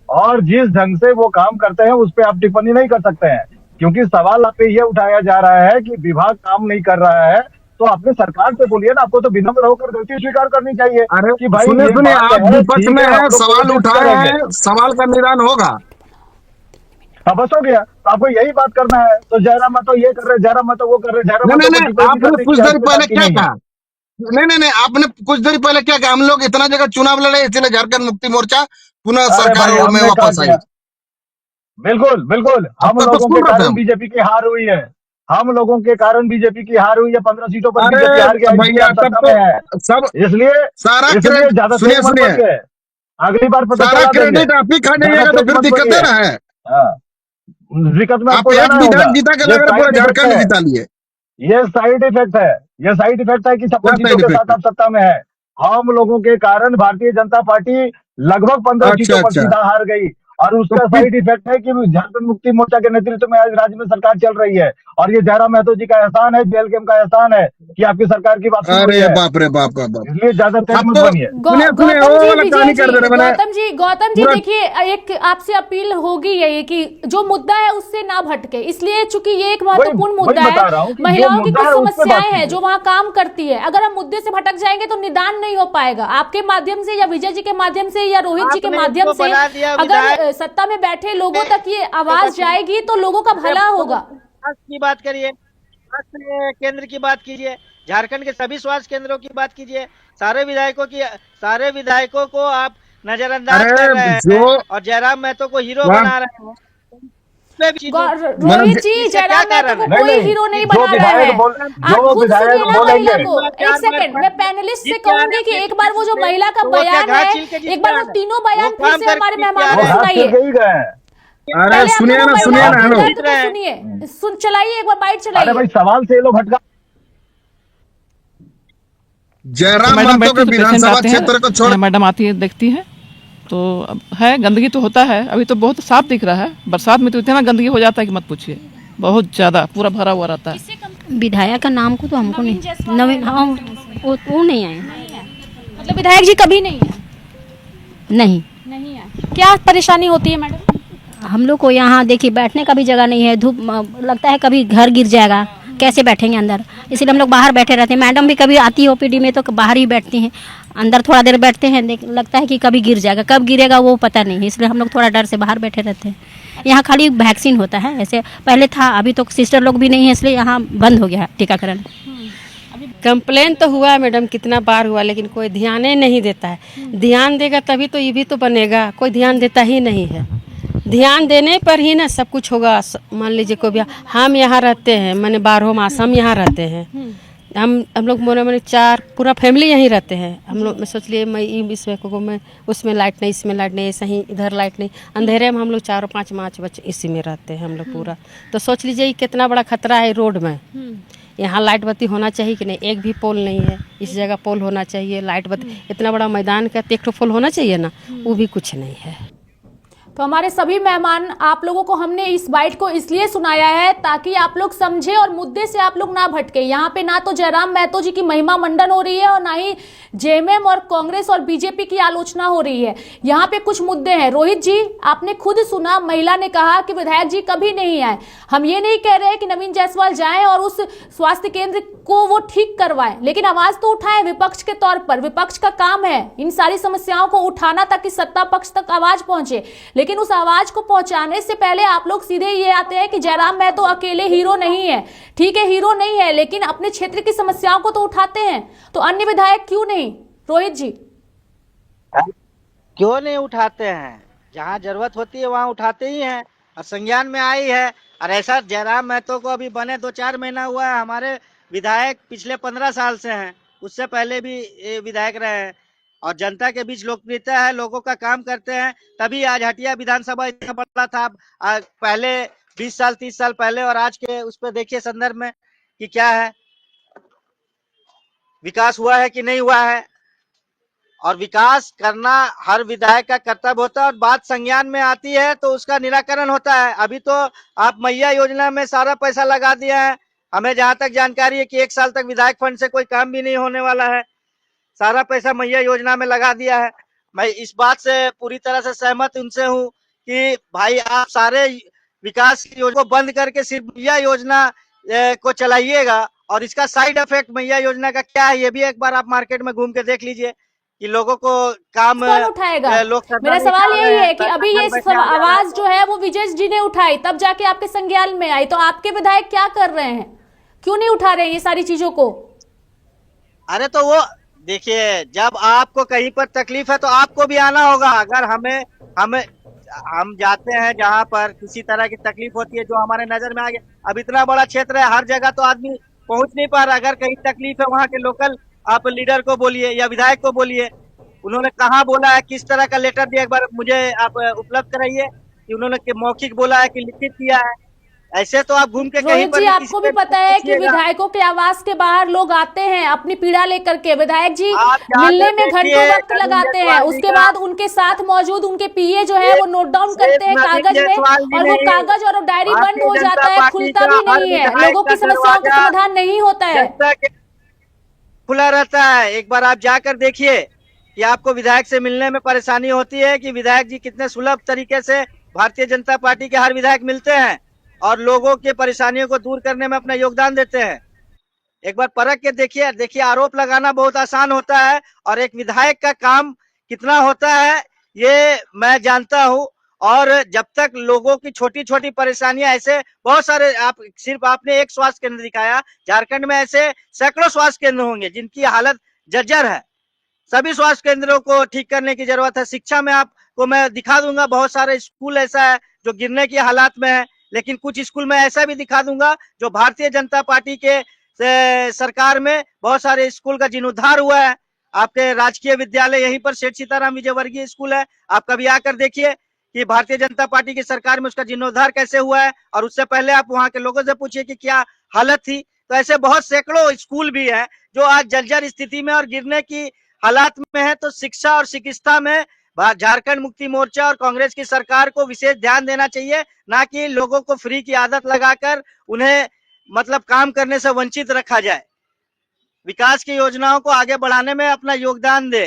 और जिस ढंग से वो काम करते हैं उस पर आप टिप्पणी नहीं कर सकते हैं, क्योंकि सवाल आप पे ये उठाया जा रहा है कि विभाग काम नहीं कर रहा है। तो अपने सरकार से बोलिए ना, आपको तो विनम्र होकर गलती स्वीकार करनी चाहिए। अरे कि भाई सुनिए आप विपक्ष में है, सवाल उठा रहे हैं, सवाल का निदान होगा। हाँ बस हो गया, तो आपको यही बात करना है। तो जयराम महतो ये कर रहे, जयराम महतो वो कर रहे, जयराम नहीं, आपने कुछ देर पहले क्या कहा? नहीं, आपने कुछ देर पहले क्या कहा? हम लोग इतना जगह चुनाव लड़े इसलिए झारखंड मुक्ति मोर्चा पुनः सरकार में वापस आई। बिल्कुल बिल्कुल, हम लोगों के कारण बीजेपी की हार हुई है, हम लोगों के कारण बीजेपी की हार हुई है, 15 सीटों पर बीजेपी हार गया, भैया तब तो सब इसलिए सारा ज्यादा सुनिए अगली बार पता सारा क्रेडिट आप ही खा जाइएगा तो फिर दिक्कत है ना है। दिक्कत में आप एक विधायक जीता के लग रहा पूरा झारखंड जिता लिए। ये साइड इफेक्ट है, ये साइड इफेक्ट है कि 56 सीटों के साथ आप सत्ता में है। हम लोगों के कारण भारतीय जनता पार्टी लगभग 15 सीटों पर सीधा हार गई और उसका साइड इफेक्ट है कि झारखंड मुक्ति मोर्चा के नेतृत्व में आज राज्य में सरकार चल रही है और ये जयराम महतो जी का एहसान है, जेल कैंप का एहसान है कि आपकी सरकार की बात। अरे बाप रे बाप का बाप, इसलिए ज्यादा तेज मत बनिए। गौतम जी देखिए, एक आपसे अपील होगी यही कि जो मुद्दा है उससे ना भटके, इसलिए चूंकि ये एक महत्वपूर्ण मुद्दा है, महिलाओं की कुछ समस्याएं हैं जो वहाँ काम करती है, अगर हम मुद्दे से भटक जाएंगे तो निदान नहीं हो पाएगा। आपके माध्यम से या विजय जी के माध्यम से या रोहित जी के माध्यम से अगर सत्ता में बैठे लोगों तक ये आवाज जाएगी तो लोगों का भला होगा। की बात करिए, स्वास्थ्य केंद्र की बात कीजिए, झारखंड के सभी स्वास्थ्य केंद्रों की बात कीजिए। सारे विधायकों को आप नजरअंदाज कर रहे हैं और जयराम महतो को हीरो बना रहे हैं। रोहित जी, जयराम महतो को कोई हीरो नहीं बना रहा है। आप खुद सुनिए ना महिला को। एक सेकंड, मैं पैनलिस्ट से कहूंगी कि एक बार वो जो महिला का बयान है, एक बार वो तीनों बयान फिर से हमारे मेहमानों को सुनाइए। अरे सुनिए ना सुनिए, चलाइए एक बार, बाइट चलाइए। भाई सवाल से लोग भटका। जयराम महतो के विधानसभा क्षेत्र को छोड़ मैडम आती है, देखती है तो है गंदगी तो होता है, अभी तो बहुत साफ दिख रहा है, बरसात में तो इतना गंदगी हो जाता है कि मत पूछिए, बहुत ज्यादा पूरा भरा हुआ रहता है। विधायक का नाम को तो हमको नहीं, नवीन हाँ वो नहीं आए, मतलब विधायक जी कभी नहीं है? नहीं है। क्या परेशानी होती है मैडम? हम लोग को यहाँ देखिए बैठने का भी जगह नहीं है, धूप लगता है कभी घर गिर जाएगा, कैसे बैठेंगे अंदर, इसलिए हम लोग बाहर बैठे रहते हैं। मैडम भी कभी आती है ओपीडी में तो बाहर ही बैठती हैं, अंदर थोड़ा देर बैठते हैं, लगता है कि कभी गिर जाएगा, कब गिरेगा वो पता नहीं, इसलिए हम लोग थोड़ा डर से बाहर बैठे रहते हैं। यहाँ खाली वैक्सीन होता है, ऐसे पहले था, अभी तो सिस्टर लोग भी नहीं है, इसलिए यहाँ बंद हो गया है टीकाकरण। कंप्लेन तो हुआ है मैडम, कितना बार हुआ, लेकिन कोई ध्यान ही नहीं देता है। ध्यान देगा तभी तो ये भी तो बनेगा, कोई ध्यान देता ही नहीं है। ध्यान देने पर ही ना सब कुछ होगा। मान लीजिए कोई भी, हम यहाँ रहते हैं, मैंने 12 मास हम यहाँ रहते हैं, हम लोग मोने मोने 4 पूरा फैमिली यहीं रहते हैं। हम लोग मैं सोच लिए मैं इसमें को मैं उसमें लाइट नहीं, इसमें लाइट नहीं, ऐसा ही इधर लाइट नहीं, अंधेरे में हम लोग 4 5 बच्चे इसी में रहते हैं हम लोग पूरा। तो सोच लीजिए कितना बड़ा खतरा है रोड में। यहाँ लाइट बत्ती होना चाहिए कि नहीं, एक भी पोल नहीं है। इस जगह पोल होना चाहिए, लाइट बत्ती, इतना बड़ा मैदान का एक पोल होना चाहिए ना, वो भी कुछ नहीं है। तो हमारे सभी मेहमान, आप लोगों को हमने इस बाइट को इसलिए सुनाया है ताकि आप लोग समझे और मुद्दे से आप लोग ना भटके। यहाँ पे ना तो जयराम महतो जी की महिमा मंडन हो रही है और ना ही जेएमएम और कांग्रेस और बीजेपी की आलोचना हो रही है। यहाँ पे कुछ मुद्दे हैं। रोहित जी, आपने खुद सुना, महिला ने कहा कि विधायक जी कभी नहीं आए। हम ये नहीं कह रहे कि नवीन जायसवाल जाएं और उस स्वास्थ्य केंद्र को वो ठीक करवाएं, लेकिन आवाज तो उठाएं विपक्ष के तौर पर। विपक्ष का काम है इन सारी समस्याओं को उठाना ताकि सत्ता पक्ष तक आवाज पहुंचे, लेकिन उस आवाज को पहुंचाने से पहले आप लोग सीधे ये आते हैं कि जयराम महतो अकेले हीरो नहीं है। ठीक है, हीरो नहीं है, लेकिन अपने क्षेत्र की समस्याओं को तो उठाते हैं, तो अन्य विधायक क्यों नहीं? रोहित जी, क्यों नहीं उठाते हैं? जहाँ जरूरत होती है वहाँ उठाते ही हैं और संज्ञान में आई है। और ऐसा जयराम महतो को अभी बने 2-4 महीना हुआ है। हमारे विधायक पिछले 15 साल से हैं, उससे पहले भी ये विधायक रहे हैं और जनता के बीच लोकप्रियता है, लोगों का काम करते हैं, तभी आज हटिया विधानसभा इतना बड़ा था। पहले 20 साल 30 साल पहले और आज के उस पर देखिए संदर्भ में कि क्या है, विकास हुआ है कि नहीं हुआ है। और विकास करना हर विधायक का कर्तव्य होता है और बात संज्ञान में आती है तो उसका निराकरण होता है। अभी तो आप मैया योजना में सारा पैसा लगा दिया है। हमें जहां तक जानकारी है कि 1 साल तक विधायक फंड से कोई काम भी नहीं होने वाला है। सारा पैसा मैया योजना में लगा दिया है। मैं इस बात से पूरी तरह से सहमत उनसे हूँ कि भाई आप सारे विकास की योजना को बंद करके सिर्फ मैया योजना को चलाइएगा और इसका साइड इफेक्ट मैया योजना का क्या है ये भी एक बार आप मार्केट में घूम के देख लीजिए कि लोगों को काम कौन उठाएगा? लोग मेरा सवाल यही है कि अभी ये आवाज जो है वो विजय जी ने उठाई, तब जाके आपके संज्ञान में आई, तो आपके विधायक क्या कर रहे हैं? क्यों नहीं उठा रहे हैं ये सारी चीजों को? अरे तो वो देखिए, जब आपको कहीं पर तकलीफ है तो आपको भी आना होगा। अगर हम जाते हैं जहां पर किसी तरह की तकलीफ होती है जो हमारे नजर में आ गया, अब इतना बड़ा क्षेत्र है, हर जगह तो आदमी पहुंच नहीं पा रहा। अगर कहीं तकलीफ है वहां के लोकल आप लीडर को बोलिए या विधायक को बोलिए, उन्होंने कहाँ बोला है, किस तरह का लेटर दिया, एक बार मुझे आप उपलब्ध कराइए कि उन्होंने मौखिक बोला है कि लिखित किया है। ऐसे तो आप घूम के कहीं रोहित पर जी, आपको भी पता है कि विधायकों के आवास के बाहर लोग आते हैं अपनी पीड़ा लेकर के। विधायक जी मिलने में घंटों वक्त लगाते हैं, उसके बाद उनके साथ मौजूद उनके पीए जो है वो नोट डाउन करते हैं कागज में, और वो कागज और डायरी बंद हो जाता है, खुलता भी नहीं है। लोगों की समस्याओं का समाधान नहीं होता है, खुला रहता है। एक बार आप जाकर देखिए कि आपको विधायक से मिलने में परेशानी होती है कि विधायक जी कितने सुलभ तरीके से भारतीय जनता पार्टी के हर विधायक मिलते हैं और लोगों के परेशानियों को दूर करने में अपना योगदान देते हैं। एक बार परख के देखिए आरोप लगाना बहुत आसान होता है और एक विधायक का काम कितना होता है ये मैं जानता हूं। और जब तक लोगों की छोटी छोटी परेशानियां, ऐसे बहुत सारे, सिर्फ आपने एक स्वास्थ्य केंद्र दिखाया, झारखंड में ऐसे सैकड़ों स्वास्थ्य केंद्र होंगे जिनकी हालत जर्जर है। सभी स्वास्थ्य केंद्रों को ठीक करने की जरूरत है। शिक्षा में आपको मैं दिखा दूंगा, बहुत सारे स्कूल ऐसा है जो गिरने की हालात में है, लेकिन कुछ स्कूल में ऐसा भी दिखा दूंगा जो भारतीय जनता पार्टी के सरकार में बहुत सारे स्कूल का जीर्णोद्धार हुआ है। आपके राजकीय विद्यालय यहीं पर सेठ सीताराम विजयवर्गीय स्कूल है, आप कभी आकर देखिए कि भारतीय जनता पार्टी की सरकार में उसका जीर्णोद्धार कैसे हुआ है, और उससे पहले आप वहां के लोगों से पूछिए कि क्या हालत थी। तो ऐसे बहुत सैकड़ों स्कूल भी है जो आज जर्जर स्थिति में और गिरने की हालात में है। तो शिक्षा और चिकित्सा में झारखंड मुक्ति मोर्चा और कांग्रेस की सरकार को विशेष ध्यान देना चाहिए, ना कि लोगों को फ्री की आदत लगाकर उन्हें मतलब काम करने से वंचित रखा जाए। विकास की योजनाओं को आगे बढ़ाने में अपना योगदान दे।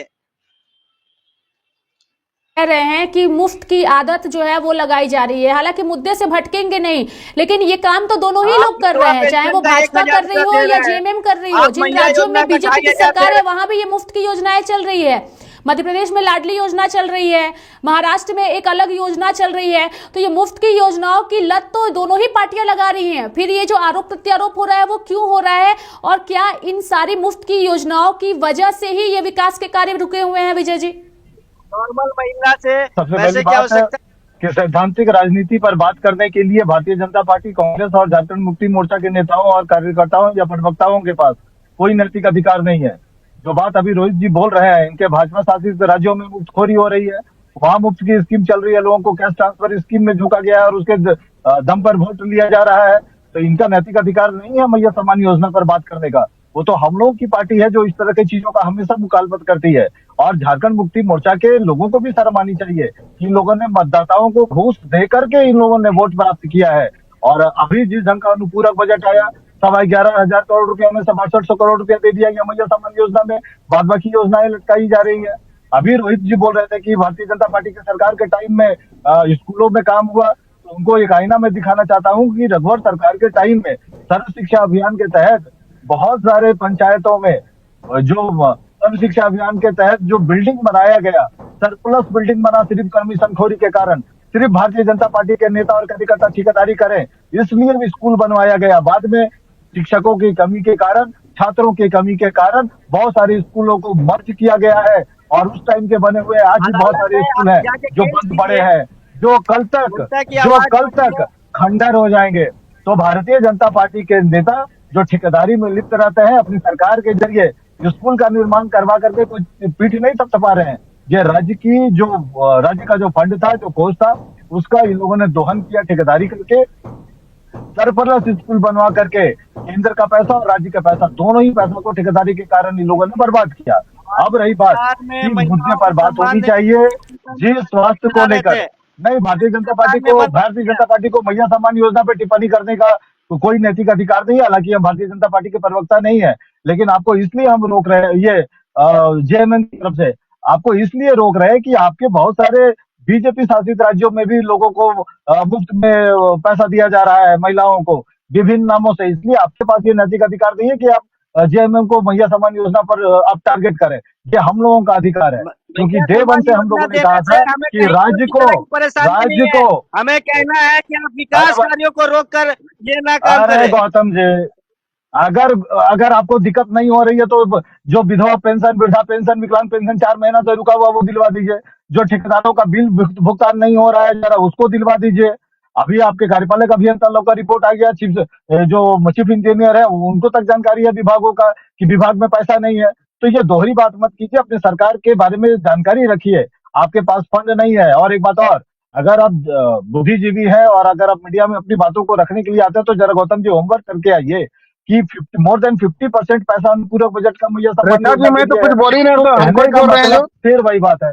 कह रहे हैं कि मुफ्त की आदत जो है वो लगाई जा रही है, हालांकि मुद्दे से भटकेंगे नहीं, लेकिन ये काम तो दोनों ही लोग कर रहे हैं, चाहे वो भाजपा कर रही हो या जेएमएम कर रही हो। जिन राज्यों में बीजेपी की सरकार है वहां भी ये मुफ्त की योजनाएं चल रही है। मध्य प्रदेश में लाडली योजना चल रही है, महाराष्ट्र में एक अलग योजना चल रही है। तो ये मुफ्त की योजनाओं की लत तो दोनों ही पार्टियां लगा रही हैं। फिर ये जो आरोप प्रत्यारोप हो रहा है वो क्यों हो रहा है, और क्या इन सारी मुफ्त की योजनाओं की वजह से ही ये विकास के कार्य रुके हुए हैं? विजय जी, नॉर्मल महिला से सबसे पैसे पहली की बात है आवश्यकता कि सैद्धांतिक राजनीति पर बात करने के लिए भारतीय जनता पार्टी, कांग्रेस और झारखंड मुक्ति मोर्चा के नेताओं और कार्यकर्ताओं या प्रवक्ताओं के पास कोई नैतिक अधिकार नहीं है। जो बात अभी रोहित जी बोल रहे हैं, इनके भाजपा शासित राज्यों में मुफ्तखोरी हो रही है, वहां मुफ्त की स्कीम चल रही है, लोगों को कैश ट्रांसफर स्कीम में झोंका गया है और उसके दम पर वोट लिया जा रहा है। तो इनका नैतिक अधिकार नहीं है मैया सम्मान योजना पर बात करने का। वो तो हम लोगों की पार्टी है जो इस तरह की चीजों का हमेशा मुखालफत करती है। और झारखंड मुक्ति मोर्चा के लोगों को भी शर्म आनी चाहिए कि इन लोगों ने मतदाताओं को घूस दे करके इन लोगों ने वोट प्राप्त किया है। और अभी जिस ढंग का अनुपूरक बजट आया, 11,500 करोड़ रुपया में 6,200 करोड़ रुपया दे दिया गया मैया सम्मान योजना में, बाद बाकी योजनाएं लटकाई जा रही है। अभी रोहित जी बोल रहे थे कि भारतीय जनता पार्टी की सरकार के टाइम में स्कूलों में काम हुआ, तो उनको एक आईना में दिखाना चाहता हूँ कि रघुवर सरकार के टाइम में सर्व शिक्षा अभियान के तहत बहुत सारे पंचायतों में जो सर्व शिक्षा अभियान के तहत जो बिल्डिंग बनाया गया, सरप्लस बिल्डिंग बना सिर्फ कमीशनखोरी के कारण, सिर्फ भारतीय जनता पार्टी के नेता और कार्यकर्ता ठेकेदारी करें इसलिए भी स्कूल बनवाया गया। बाद में शिक्षकों की कमी के कारण, छात्रों की कमी के कारण बहुत सारे स्कूलों को मर्ज किया गया है और उस टाइम के बने हुए आज भी बहुत सारे स्कूल हैं जो बंद पड़े हैं, जो कल तक खंडर हो जाएंगे। तो भारतीय जनता पार्टी के नेता जो ठेकेदारी में लिप्त रहते हैं, अपनी सरकार के जरिए स्कूल का निर्माण करवा करके कोई पीठ नहीं थपथपा रहे हैं। ये राज्य का जो फंड था, जो कोष था, उसका इन लोगों ने दोहन किया ठेकेदारी करके, सरप्लस स्कूल बनवा करके केंद्र का पैसा और राज्य का पैसा, दोनों ही पैसों को ठेकेदारी के कारण इन लोगों ने बर्बाद किया। अब रही बात कि मुद्दे पर बात होनी चाहिए जी स्वास्थ्य को लेकर। नहीं, भारतीय जनता पार्टी को मैया सम्मान योजना पे टिप्पणी करने का तो कोई नैतिक अधिकार नहीं है। हालांकि हम भारतीय जनता पार्टी के प्रवक्ता नहीं है, लेकिन आपको इसलिए हम रोक रहे हैं, ये जेएमएम की तरफ से आपको इसलिए रोक रहे हैं कि आपके बहुत सारे बीजेपी शासित राज्यों में भी लोगों को मुफ्त में पैसा दिया जा रहा है, महिलाओं को विभिन्न नामों से। इसलिए आपके पास ये नैतिक अधिकार नहीं है कि आप जेएमएम को मैया सम्मान योजना पर आप टारगेट करें। ये हम लोगों का अधिकार है, क्योंकि डे वन से हम लोगों ने कहा था कि राज्य को हमें कहना है कि आप विकास कार्यों को रोककर ये ना काम अरे करें। गौतम जी, अगर आपको दिक्कत नहीं हो रही है तो जो विधवा पेंशन, वृद्धा पेंशन, विकलांग पेंशन 4 महीना से रुका हुआ वो दिलवा दीजिए। जो ठेकेदारों का बिल भुगतान नहीं हो रहा है जरा उसको दिलवा दीजिए। अभी आपके कार्यपालक अभियंता लोग का रिपोर्ट आ गया, चीफ इंजीनियर है उनको तक जानकारी है विभागों का कि विभाग में पैसा नहीं है। तो ये दोहरी बात मत कीजिए, अपने सरकार के बारे में जानकारी रखिए। आपके पास फंड नहीं है। और एक बात और, अगर आप बुद्धिजीवी हैं और अगर आप मीडिया में अपनी बातों को रखने के लिए आते हैं तो जरा गौतम जी होमवर्क करके आइए कि मोर देन 50% पैसा अनुपूरक बजट का मैया सम्मान मैं तो कुछ बोल ही नहीं रहा, हमको ही बोल रहे हैं। फिर वही बात है,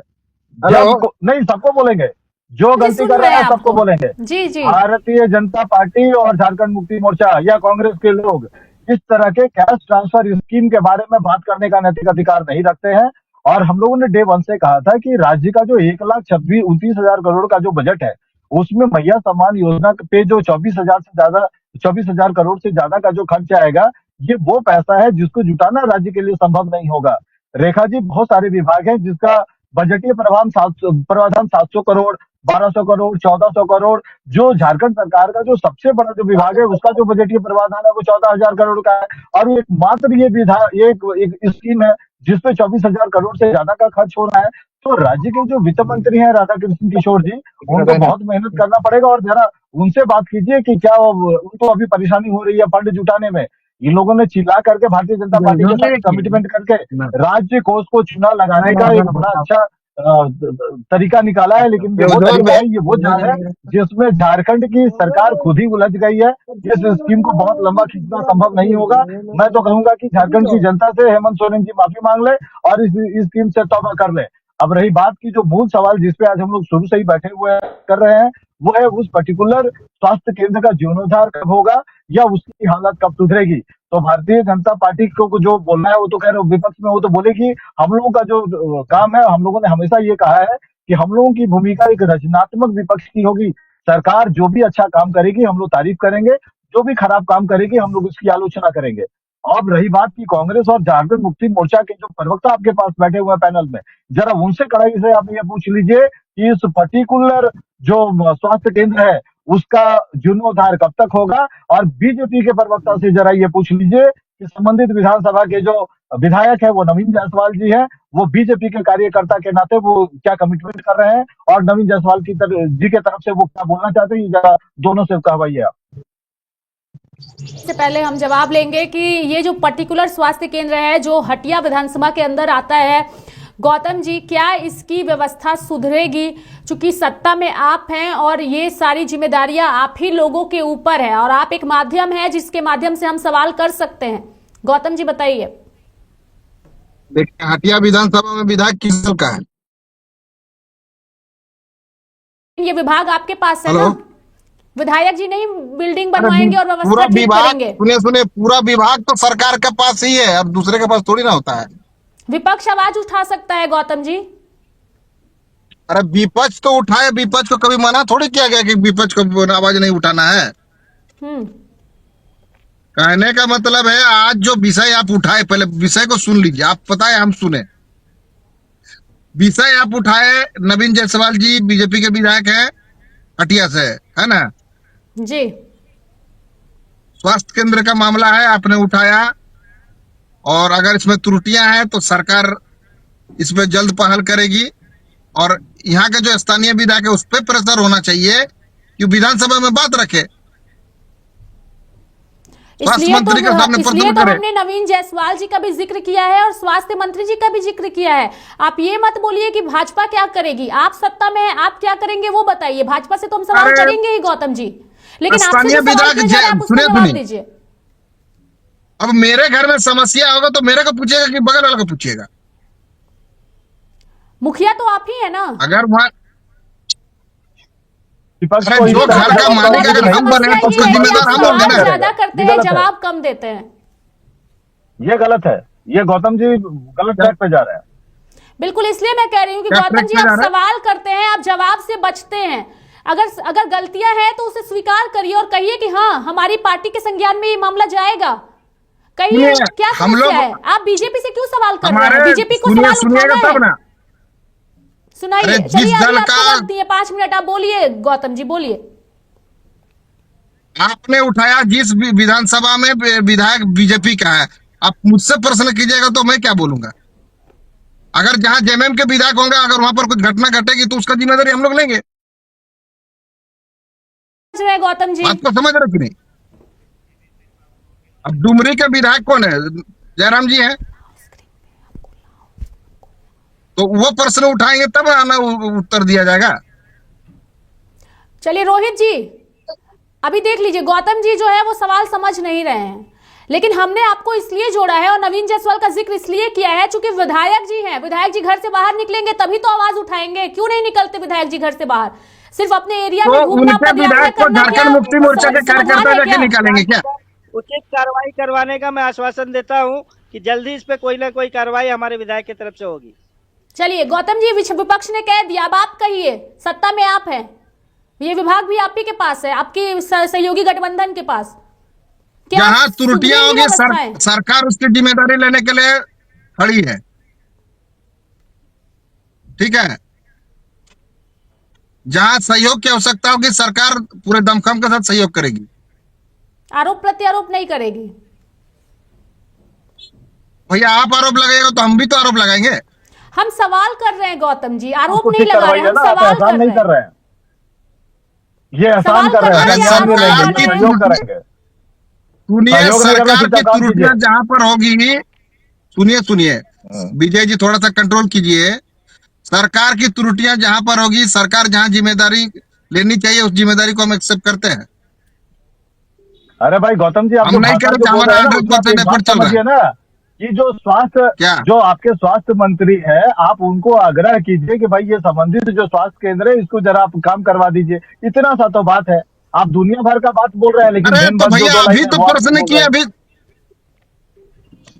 नहीं सबको बोलेंगे, जो गलती कर रहे हैं सबको बोलेंगे। जी जी, भारतीय जनता पार्टी और झारखंड मुक्ति मोर्चा या कांग्रेस के लोग इस तरह के कैश ट्रांसफर स्कीम के बारे में बात करने का नैतिक अधिकार नहीं रखते हैं। और हम लोगों ने डे वन से कहा था कि राज्य का जो 1,29,000 करोड़ का जो बजट है, उसमें मैया सम्मान योजना पे जो 24,000 करोड़ से ज्यादा का जो खर्च आएगा, ये वो पैसा है जिसको जुटाना राज्य के लिए संभव नहीं होगा। रेखा जी, बहुत सारे विभाग हैं जिसका बजटीय प्रावधान 700 करोड़, 1200 करोड़, 1400 करोड़। जो झारखंड सरकार का जो सबसे बड़ा जो विभाग है उसका जो बजटीय प्रावधान है वो 14,000 करोड़ का है। और एक मात्र ये एक स्कीम है जिसपे 24,000 करोड़ से ज्यादा का खर्च हो रहा है। तो राज्य के जो वित्त मंत्री हैं राधा कृष्ण किशोर जी, उनको बहुत मेहनत करना पड़ेगा। और जरा उनसे बात कीजिए कि क्या उनको अभी परेशानी हो रही है फंड जुटाने में। इन लोगों ने चिल्ला करके भारतीय जनता पार्टी के साथ कमिटमेंट करके राज्य कोष को चुनाव लगाने का एक बड़ा अच्छा तरीका निकाला है, लेकिन ये वो तरीका है, ये वो जड़ है जिसमें झारखंड की सरकार खुद ही उलझ गई है। इस स्कीम को बहुत लंबा खींचना संभव नहीं होगा। मैं तो कहूंगा कि झारखंड की जनता से हेमंत सोरेन जी माफी मांग ले और इस स्कीम से तौबा कर ले। अब रही बात की जो मूल सवाल जिसपे आज हम लोग शुरू से ही बैठे हुए कर रहे हैं, वो है उस पर्टिकुलर स्वास्थ्य केंद्र का जीर्णोद्धार कब होगा या उसकी हालत कब सुधरेगी। तो भारतीय जनता पार्टी को जो बोलना है वो तो कह रहे हो विपक्ष में, वो तो बोलेगी। हम लोगों का जो काम है, हम लोगों ने हमेशा ये कहा है कि हम लोगों की भूमिका एक रचनात्मक विपक्ष की होगी। सरकार जो भी अच्छा काम करेगी हम लोग तारीफ करेंगे, जो भी खराब काम करेगी हम लोग उसकी आलोचना करेंगे। अब रही बात की कांग्रेस और झारखंड मुक्ति मोर्चा के जो प्रवक्ता आपके पास बैठे हुए पैनल में, जरा उनसे कड़ाई से आप ये पूछ लीजिए कि इस पर्टिकुलर जो स्वास्थ्य केंद्र है उसका जीर्णोद्धार कब तक होगा। और बीजेपी के प्रवक्ता से जरा ये पूछ लीजिए कि संबंधित विधानसभा के जो विधायक है वो नवीन जायसवाल जी हैं, वो बीजेपी के कार्यकर्ता के नाते वो क्या कमिटमेंट कर रहे हैं और नवीन जायसवाल जी के तरफ से वो क्या बोलना चाहते हैं, जरा दोनों से कहवाइए आप। से पहले हम जवाब लेंगे कि ये जो पर्टिकुलर स्वास्थ्य केंद्र है जो हटिया विधानसभा के अंदर आता है, गौतम जी, क्या इसकी व्यवस्था सुधरेगी? चूंकि सत्ता में आप हैं और ये सारी जिम्मेदारियां आप ही लोगों के ऊपर है और आप एक माध्यम है जिसके माध्यम से हम सवाल कर सकते हैं। गौतम जी बताइए। देखिए, हटिया विधानसभा में विधायक किस दल का है? ये विभाग आपके पास है हेलो? ना? विधायक जी नहीं बिल्डिंग अरे बनवाएंगे और पूरा व्यवस्था ठीक विभाग, करेंगे। सुने पूरा विभाग तो सरकार के पास ही है, अब दूसरे के पास थोड़ी ना होता है। विपक्ष आवाज उठा सकता है गौतम जी। अरे विपक्ष तो उठाए, विपक्ष को कभी मना थोड़ी किया गया कि विपक्ष को आवाज नहीं उठाना है। कहने का मतलब है, आज जो विषय आप उठाए, पहले विषय को सुन लीजिए, आप पता है हम सुने। विषय आप उठाए, नवीन जायसवाल जी बीजेपी के विधायक हैं, हटिया से, है ना जी। स्वास्थ्य केंद्र का मामला है, आपने उठाया, और अगर इसमें त्रुटियां हैं तो सरकार इसमें जल्द पहल करेगी, और यहाँ के जो स्थानीय विधायक है उस पर प्रेशर होना चाहिए कि विधानसभा में बात रखे, स्वास्थ्य मंत्री के सामने इसलिए तो करे। हमने नवीन जायसवाल जी का भी जिक्र किया है और स्वास्थ्य मंत्री जी का भी जिक्र किया है। आप ये मत बोलिए कि भाजपा क्या करेगी, आप सत्ता में हैं, आप क्या करेंगे वो बताइए। भाजपा से तो हम सवाल करेंगे ही गौतम जी, लेकिन आपसे जो सवाल किया जा रहा है आप उसका जवाब दीजिए। अब मेरे घर में समस्या होगा तो मेरे को पूछेगा कि बगल वाले को पूछिएगा? मुखिया तो आप ही है ना। अगर वहाँ विपक्ष अरे को जो इस तरह घर का का मालिक अगर हम बने तो उसका जिम्मेदार हम होंगे ना। ज्यादा करते हैं, जवाब कम देते हैं। ये गलत है, ये गौतम जी गलत ट्रैक पे जा रहे हैं। बिल्कुल, इसलिए मैं कह रही हूँ कि क्या गौतम जी ट्रैक पे जा आप रहे हैं? सवाल करते हैं, आप जवाब से बचते हैं। अगर गलतियां हैं तो उसे स्वीकार करिए और कहिए कि हाँ हमारी पार्टी के संज्ञान में ये मामला जाएगा। कहिए क्या हम लोग समस्या है। आप बीजेपी से क्यों सवाल कर रहे हैं? हमारे बीजेपी को सवाल सुनिएगा उठाना तब है। ना। सुनाइए। अरे चलिए जिस अभी दल आपको का- वक्त दिए 5 मिनट, आप बोलिए गौतम जी, बोलिए। आपने उठाया जिस विधानसभा में विधायक बीजेपी का है, आप मुझसे प्रश्न कीजिएगा तो मैं क्या बोलूंगा? अगर जहां जेएमएम के विधायक होंगे, अगर वहां पर कुछ घटना घटेगी तो उसका जिम्मेदारी हम लोग लेंगे। समझ रहे हैं गौतम जी? बात को समझ रहे कि नहीं? अब डुमरी के विधायक कौन है? जयराम जी हैं, तो वो प्रश्न उठाएंगे तब हमें उत्तर दिया जाएगा। चलिए रोहित जी, अभी देख लीजिए, गौतम जी जो है वो सवाल समझ नहीं रहे हैं, लेकिन हमने आपको इसलिए जोड़ा है और नवीन जायसवाल का जिक्र इसलिए किया है चूंकि विधायक जी हैं। विधायक जी घर से बाहर निकलेंगे तभी तो आवाज उठाएंगे। क्यों नहीं निकलते विधायक जी घर से बाहर? सिर्फ अपने एरिया में तो घूमना, उनके विधायक को झारखंड मुक्ति मोर्चा के कार्यकर्ता जाके निकालेंगे क्या? उचित कार्रवाई करवाने का मैं आश्वासन देता हूं कि जल्दी इस पे कोई ना कोई कार्रवाई हमारे विधायक की तरफ से होगी। चलिए गौतम जी, विपक्ष ने कह दिया, अब आप कहिए। सत्ता में आप हैं, ये विभाग भी आप ही के पास है, आपके सहयोगी गठबंधन के पास। क्या जहां त्रुटियां सुधरेगी होगी व्यवस्थाएं? सरकार उसकी जिम्मेदारी लेने के लिए खड़ी है, ठीक है। जहां सहयोग की आवश्यकता होगी सरकार पूरे दमखम के साथ सहयोग करेगी, आरोप प्रत्यारोप नहीं करेगी। भैया आप आरोप लगाएगा तो हम भी तो आरोप लगाएंगे। हम सवाल कर रहे हैं गौतम जी, आरोप कुछ नहीं लगा रहे, करवाइए हम ना, आप सवाल एहसान कर नहीं रहे कर हैं। रहे हैं, ये एहसान सवाल कर रहे कर हैं। रहे हैं, एहसान नहीं सरकार लेंगे, की सहयोग करेंगे। सुनिए, सहयोग नहीं करना सरकार की चुपचाप काम त्रुटियां कीजिए। जहां पर होगी, सुनिए विजय जी थोड़ा सा कंट्रोल कीजिए। सरकार की त्रुटियां जहां पर होगी, सरकार जहां जिम्मेदारी लेनी चाहिए उस जिम्मेदारी को हम एक्सेप्ट करते हैं। अरे भाई गौतम जी, आप हम जो नहीं भाषा करते, जो बोल हमारा रहे हैं ना, 100% उसमें आप एक बात एफर्ट चल रहा है। समझिए ना, कि जो स्वास्थ्य, क्या? जो आपके स्वास्थ्य मंत्री है, आप उनको आग्रह कीजिए कि भाई ये संबंधित जो स्वास्थ्य केंद्र है इसको जरा आप काम करवा दीजिए। इतना सा तो बात है। आप दुनिया भर का बात बोल रहे हैं, लेकिन अरे दिन तो भर जो भैया बोला अभी है, तो वो आप प्रश्न बोल किए, रहे हैं। अभी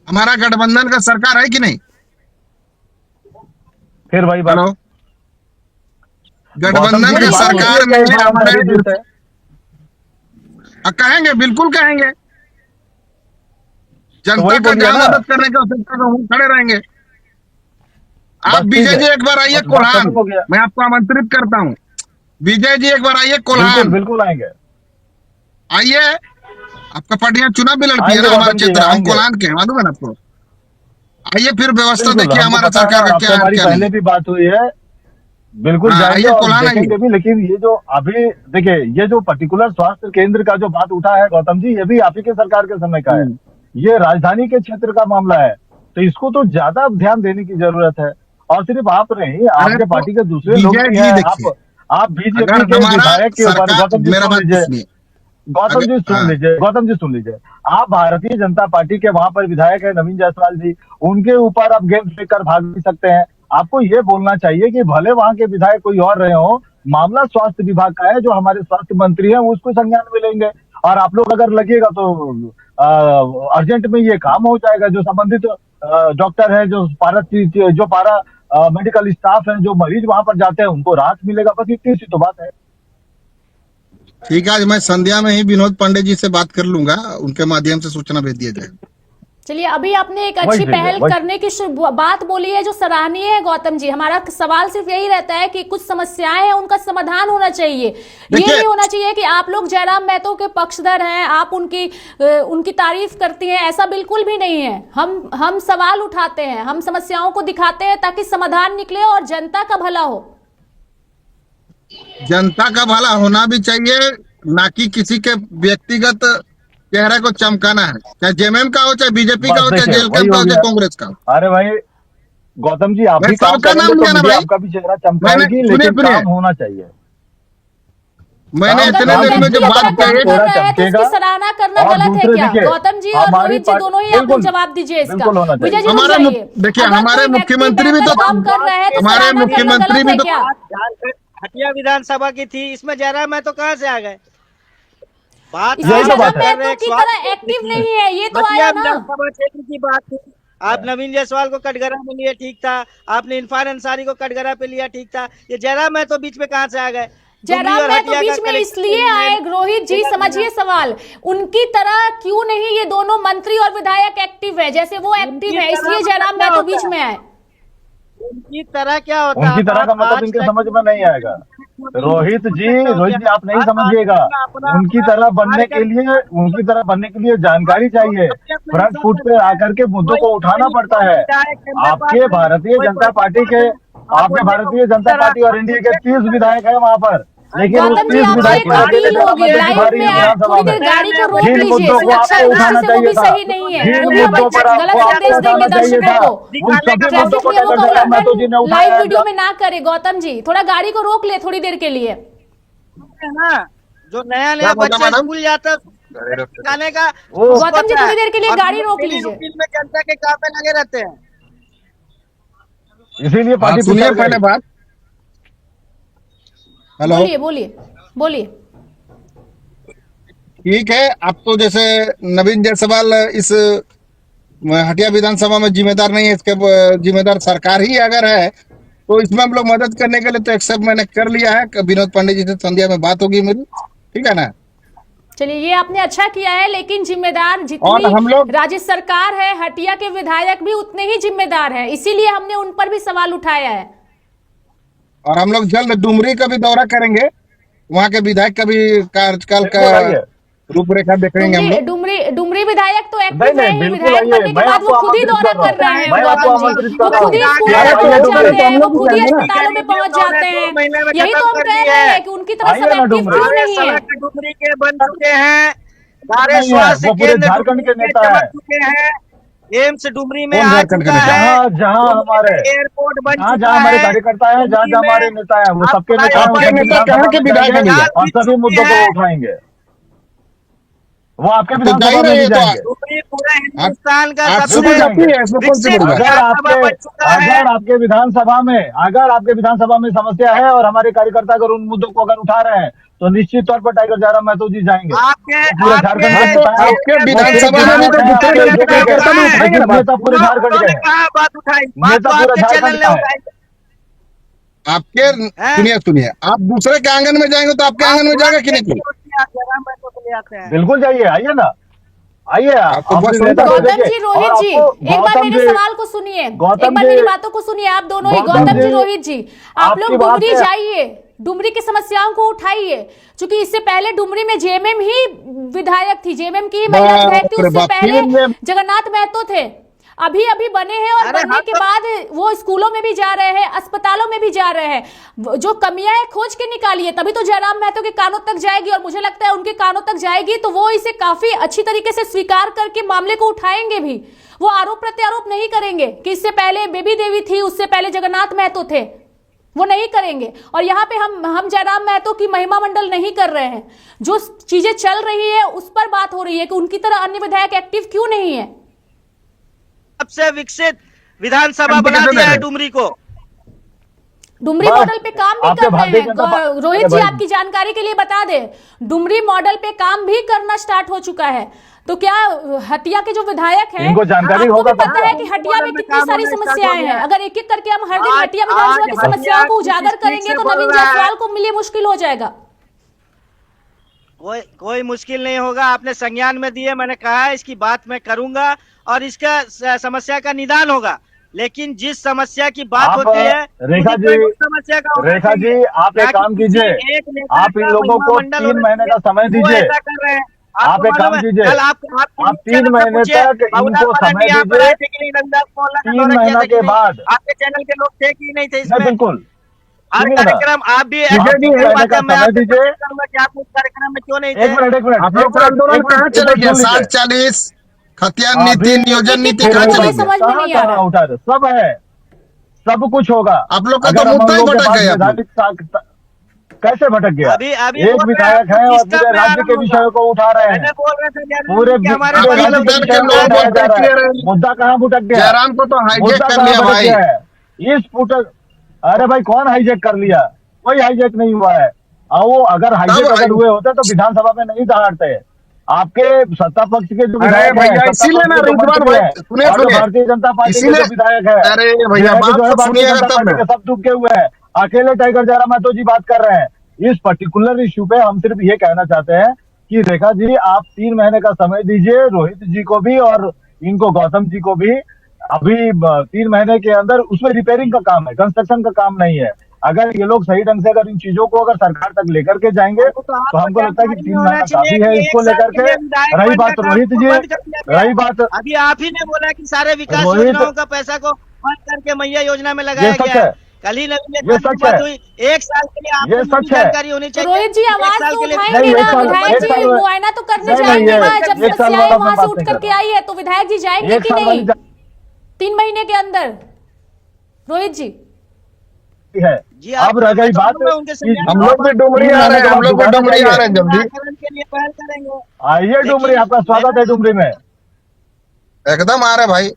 हमारा गठबंधन का सरकार है कि नहीं? फिर वही बात। हेलो, गौतम गठबंधन जी की की बात सरकार होती है में कि हम हमारे हमारे दिल से- कहेंगे, बिल्कुल कहेंगे। तो जनता वही का बोलिए जहां ना। मदद करने की आवश्यकता है हम खड़े रहेंगे। आप बस ठीक विजय है। जी एक बार आइए बस बात कोल्हान, खत्म हो गया। मैं आपको आमंत्रित करता हूँ। विजय जी एक बार आइए बिल्कुल कोल्हान, बिल्कुल आएंगे, आइए। आपका पार्टियां चुनाव भी लड़ती है आएंगे ना हमारे गौतम जी, क्षेत्र, हम आएंगे। कोल्हान के हैं, मालूम है ना आपको। आइए फिर व्यवस्था बिल्कुल, देखिए हमको हमारा पता है सरकार ना, का आपसे क्या है हमारी क्या पहले नहीं। भी बात हुई है। बिल्कुल हाँ, जाएंगे ये और कोल्हान देखेंगे आएंगे। भी, लेकिन ये जो अभी देखिए, ये जो पर्टिकुलर स्वास्थ्य केंद्र का जो बात उठा है गौतम जी, ये भी आप ही के सरकार के समय का है। ये राजधानी के क्षेत्र का मामला है, तो इसको तो ज्यादा ध्यान देने की जरूरत है। और सिर्फ आप नहीं, आपके तो पार्टी के दूसरे लोग विजय भी जी हैं। देखिए, आप बीजेपी अगर के हमारा विधायक के ऊपर, सरकार, गौतम जी मेरा सुन बात तो लीजिए, सुनिए, गौतम जी सुन हाँ, लीजिए, गौतम जी सुन लीजिए। आप भारतीय जनता पार्टी के वहां पर विधायक है नवीन जायसवाल जी, उनके ऊपर आप गेंद फेंक भाग भी सकते हैं। आपको ये बोलना चाहिए कि भले वहां के विधायक कोई और रहे हो, मामला स्वास्थ्य विभाग का है, जो हमारे स्वास्थ्य मंत्री हैं वो उसको संज्ञान में लेंगे। और आप लोग अगर लगेगा तो अर्जेंट में ये काम हो जाएगा। जो संबंधित डॉक्टर है, जो पारा मेडिकल स्टाफ है, जो मरीज वहां पर जाते हैं, उनको राहत मिलेगा। बस इतनी सी तो बात है। ठीक है, आज मैं संध्या में ही विनोद पांडे जी से बात कर लूंगा, उनके माध्यम से सूचना भेज दिया जाए। चलिए, अभी आपने एक वही अच्छी चीज़ है, पहल वही। करने की बात बोली है जो सराहनीय है गौतम जी। हमारा सवाल सिर्फ यही रहता है कि कुछ समस्याएं हैं, उनका समाधान होना चाहिए। ये देखिए- नहीं होना चाहिए कि आप लोग जयराम महतो के पक्षधर हैं, आप उनकी तारीफ करती हैं। ऐसा बिल्कुल भी नहीं है। हम सवाल उठाते हैं, हम समस्याओं को दिखाते हैं ताकि समाधान निकले और जनता का भला हो। जनता का भला होना भी चाहिए, ना कि किसी के व्यक्तिगत चेहरे को चमकाना है, चाहे जेएमएम का हो, चाहे बीजेपी का हो, चाहे देखिए, जेएलके वही का हो हो, चाहे गया। कांग्रेस का हो। अरे भाई गौतम जी, आप मैं भी काम सबका करेंगे नाम तो लिया ना मीडिया भाई। आपका भी चेहरा चमकाएगी, सुनिए लेकिन सुनिए, काम होना चाहिए। मैंने काम- इतने काम देर में जो कीजिए, बात आपका कही, चेहरा कर रहा है तो चमकेगा। उसकी सराहना करना और गलत है दूसरे क्या? देखिए, गौतम जी और हमारी रोहित जी पार्टी- दोनों ही आपको बिल्कुल, जवाब दीजिए इसका। बिल्कुल होना चाहिए। विजय जी रुक हमारे जाइए। देखिए, अगर हमारे कोई व्यक्ति मुख्यमंत्री भी बेहतर तो काम कर रहा है तो हमारे सराहना करना मुख्यमंत्री गलत भी है तो क्या? झारखंड हटिया विधानसभा की थी, इसमें जयराम महतो कहाँ से आ गए? बात इसमें यही तो जयराम बात है। महतो की तरह एक्टिव नहीं है, ये तो हटिया आया ना। विधानसभा क्षेत्र की बात थी। आप नवीन जायसवाल को कटघरा में लिए, ठीक था। आपने इरफान अंसारी को कटघरा पे लिया, ठीक था। ये जयराम महतो बीच में कहाँ से आ गए? जयराम और महतो हटिया बीच का में कलेक्शन इसलिए नहीं है। आए रोहित जी, समझिए सवाल। उनकी तरह क्यों नहीं ये दोनों मंत्री और विधायक एक्टिव है जैसे वो एक्टिव है, इसलिए जयराम महतो बीच में आए। उनकी तरह क्या होता है? उनकी तरह का मतलब आज इनके तक समझ में नहीं आएगा। रोहित जी आप नहीं हर समझिएगा। अपना उनकी तरह बनने के लिए जानकारी चाहिए। फ्रंट फुट पे आकर के मुद्दों को उठाना पड़ता है। आपके भारतीय जनता पार्टी और एनडीए के 30 विधायक है वहाँ पर, लेकिन उस गौतम जी 30 आपसे विधायक एक को अपील लेकर होगी, मदद लाइव भारी में है आप विधानसभा थोड़ी में। देर गाड़ी को रोक जिन लीजिए। मुद्दों को सुरक्षा आपको दृष्टि उठाना से वो चाहिए भी था, सही नहीं है, जिन वो भी हमें मुद्दों पर गलत आपको संदेश आगे देंगे उठाना चाहिए दर्शकों था, को। उन सभी मुद्दों ट्रैफिक को नियमों का जयराम महतो जी ने उल्लंघन उठाया लाइव है। वीडियो में ना करे। गौतम जी थोड़ा गाड़ी को रोक ले थोड़ी देर के लिए। है ना, जो नया क्या बोला बच्चा मैडम? स्कूल जाता है खाने का, गौतम जी थोड़ी देर के लिए गाड़ी रोक लीजिए। रूटीन में जनता के काम में लगे रहते हैं। इसीलिए आप पार्टी सुनिए पिछड़ गई। पहले बात। हेलो, बोलिए बोलिए बोलिए। ठीक है। अब तो जैसे नवीन जायसवाल इस हटिया विधानसभा में जिम्मेदार नहीं है, इसके जिम्मेदार सरकार ही अगर है, तो इसमें हम लोग मदद करने के लिए तो एक्सेप्ट मैंने कर लिया है। विनोद पांडे जी से संध्या में बात होगी मेरी, ठीक है ना। चलिए, ये आपने अच्छा किया है, लेकिन जिम्मेदार और जितनी हम लोग राज्य सरकार है, हटिया के विधायक भी उतने ही जिम्मेदार हैं, इसीलिए हमने उन पर भी सवाल उठाया है। और हम लोग जल्द डुमरी का भी दौरा करेंगे, वहाँ के विधायक का भी कार्यकाल का बिल्कुल आइए। रूपरेखा देखेंगे हम लोग। डुमरी विधायक तो एक्टिव है नहीं, ही, बिल्कुल विधायक आइए। बनने के मैं बाद वो आपको खुद ही आमंत्रित दौरा कर रहा कर हूं। रहे हैं। मैं आपको गौतम जी आमंत्रित वो कर रहा खुद ही हूं। स्कूल आइए में पहुंच डुमरी जाते को हैं, वो खुद ही ना। अस्पतालों में पहुंच जाते हैं। महीने में यही तो खत्म हम कर कह दी रहे है। हैं कि उनकी तरह आइए सब ना एक्टिव डुमरी। क्यों नहीं है। सड़क डुमरी के बन चुके हैं, सारे नहीं है, स्वास्थ्य वो पूरे केंद्र झारखंड के डुमरी के नेता है। चमक चुके हैं। एम्स डुमरी में कौन आ झारखंड के चुका नेता? है। जहाँ हमारे एयरपोर्ट बन जहाँ चुका हमारे है। कार्यकर्ता है, जहाँ डुमरी हमारे में नेता है, वो आप सबके नेता है, वो फ्लाईओवर सबके नेता विधानसभा कहाँ के में विधायक जाएंगे है? और सभी मुद्दों को उठाएंगे। वो आपके तो जा विधानसभा ही में रही भी है, तो जाएंगे। डुमरी पूरे हिंदुस्तान का आप सबसे सुबह जाती है, इसमें कौन सी विकसित बड़ी बात? विधानसभा बन चुका है। अगर आपके विधानसभा में समस्या है और हमारे कार्यकर्ता अगर उन मुद्दों को अगर उठा रहे हैं, तो निश्चित तौर पर टाइगर जयराम महतो जी जाएंगे। आपके पूरे झारखंड के हाँ, तो नेता हैं। आपके वो विधानसभा में भी तो विधायक दूसरे हैं, दल के कार्यकर्ता भी उठाएंगे ना बात। नेता पूरे झारखंड के उन्होंने हैं। कहा बात उठाई, बात नेता तो पूरे आपके झारखंड चैनल का ने है। उठाई। आपके हैं? सुनिए, आप दूसरे के आंगन में जाएंगे तो आपके आंगन में जाएगा कि नहीं? जयराम महतो को ले आते हैं। बिल्कुल जाइए, आइए ना, आइए। आपको आप बस नेता को गौतम देखिए। जी, रोहित और जी, आपको एक बार गौतम मेरे जी- सवाल को सुनिए, एक गौतम बार जी- मेरी बातों को सुनिए। आप दोनों ही, गौतम गौतम जी, जी, रोहित जी, आप आपकी लोग बात डुमरी है। जाइए, डुमरी की समस्याओं को उठाइए, क्योंकि इससे पहले डुमरी में जेएमएम ही विधायक थी, जेएमएम की ही महिला बाप विधायक थी। रे उससे बाप, पहले फिर में- जगन्नाथ महतो थे। अभी अभी बने हैं और अरे बनने हाँ के तो- बाद वो स्कूलों में भी जा रहे हैं, अस्पतालों में भी जा रहे हैं। जो कमियां हैं खोज के निकालिए, तभी तो जयराम महतो के कानों तक जाएगी, और मुझे लगता है उनके कानों तक जाएगी तो वो इसे काफी अच्छी तरीके से स्वीकार करके मामले को उठाएंगे भी। वो आरोप प्रत्यारोप नहीं करेंगे कि इससे पहले बेबी देवी थी, उससे पहले जगन्नाथ महतो थे, वो नहीं करेंगे। और यहाँ पे हम जयराम महतो की महिमा मंडल नहीं कर रहे हैं, जो चीजें चल रही है उस पर बात हो रही है कि उनकी तरह अन्य विधायक एक्टिव क्यों नहीं है। सबसे विकसित विधानसभा बना दिया है डुमरी को। डुमरी बस, मॉडल पे काम भी आपके कर रहे भारतीय हैं। जनता पार्टी- रोहित जी भाई। आपकी जानकारी के लिए बता दें, डुमरी मॉडल पे काम भी करना स्टार्ट हो चुका है। तो क्या हटिया के जो विधायक हैं, इनको जानकारी आपको होगा भी पता है कि हटिया में कितनी सारी समस्याएं हैं। अगर एक एक करके हम हर दिन हटिया विधानसभा की समस्याओं को उजागर करेंगे तो नवीन जायसवाल को मिली मुश्किल हो जाएगा। कोई मुश्किल नहीं होगा। आपने संज्ञान में दिए, मैंने कहा है इसकी बात मैं करूंगा और इसका समस्या का निदान होगा। लेकिन जिस समस्या की बात आप होती है रेखा उसी जी, पे समस्या का होना रेखा चाहिए। जी, आप एक ताकि काम कीजिए, किसी एक नेता आप इन का लोगों को महिमा मंडल 3 होना महीने का चाहिए। समय वो दीजिए। ऐसा कर रहे हैं। आप आपको एक काम मालूम है, कीजिए, कल आप आप 3 महीने तक इनको समय दीजिए। 3 महीना के बाद आपके चैनल के लोग थे कि नहीं थे नहीं, इसमें? बिल्कुल हर सुनिए ना, कार्यक्रम आप भी आप 3 महीने का मैं समय आपसे दीजिए। प्रश्न करूंगा कि आप उस कार्यक्रम में क्यों नहीं थे? एक मिनट आप लोग का आंदोलन कहाँ चले गए? 60-40 खतियान नीति, नियोजन एक-एक नीति करके कहाँ मुझे चले गए? समझ में नहीं आ रहा। उठा रहे, सब है, सब कुछ होगा। आप लोग का तो अगर हम मुद्दा ही लोगों के भटक पास गए आप लोग। वैधानिक कैसे भटक गया? अभी एक बोल रहे विधायक हैं, है और किसका पूरे में राज्य आराम के होगा? विषयों को उठा रहे मैंने हैं। बोल रहे थे जयराम पूरे जी कि हमारे आपके विधायक मुद्दा लोग के हैं। लोग बहुत जा रहा क्लियर है, है। मुद्दा कहाँ भटक गया? जयराम को तो हाईजेक मुद्दा कर कहाँ लिया भटक भाई। गया है? इस फुटक, अरे भाई कौन हाईजेक कर लिया? कोई हाईजेक नहीं हुआ है। और वो अगर हाईजेक अगर हुए होते तो विधानसभा में नहीं दहाड़ते। आपके सत्ता पक्ष के जो अरे विधायक भैया, हैं, सत्ता इसीलिए पक्ष ना के जो रिजवान मंत्री भाई, हैं, सुनिए, और जो सुनिए। भारतीय जनता पार्टी के इसीलिए- जो विधायक है, अरे भैया, जो बात है तो भारतीय सुनिएगा जनता तब पार्टी ना। के सब डूबे हुए हैं। अकेले टाइगर जयराम महतो जी बात कर रहे हैं। इस पर्टिकुलर इश्यू पे हम सिर्फ ये कहना चाहते हैं कि रेखा जी, आप 3 महीने का समय दीजिए रोहित जी को भी और इनको गौतम जी को भी। अभी 3 महीने के अंदर उसमें रिपेयरिंग का काम है, कंस्ट्रक्शन का काम नहीं है। अगर ये लोग सही ढंग से अगर इन चीजों को अगर सरकार तक लेकर के जाएंगे तो हमको लगता है कि 3 महीना काफी है इसको लेकर के। रही बात रोहित जी, रही बात अभी आप ही ने बोला कि सारे विकास रोहित- योजनाओं का पैसा को बंद करके मैया योजना में ये लगाया सच गया है। कल ही नवीन ये सच बात है। हुई। 1 साल के लिए ये आपको सच है। जानकारी होनी चाहिए। रोहित जी 1 आवाज साल तो के लिए- उठाएंगे नहीं, ना, एक साल- विधायक एक जी साल- मुआयना तो करने नहीं, जाएंगे नहीं, ना, एक जब साल बाद समस्याएं मैं वहां बात से उठ नहीं करके कर रहा। आई है तो विधायक जी जाएंगे एक कि साल नहीं वाली 3 महीने के अंदर? रोहित जी है। जी, आप- अब रह गई मैं तो बात बोलूंगा उनके कि संज्ञान हम लोग भी डुमरी आ रहे हैं, हम लोग भी डुमरी आ रहे हैं जल्दी। निराकरण के लिए पहल करेंगे। आइए डुमरी, आपका स्वागत है डुमरी में। एकदम आ रहे हैं भाई।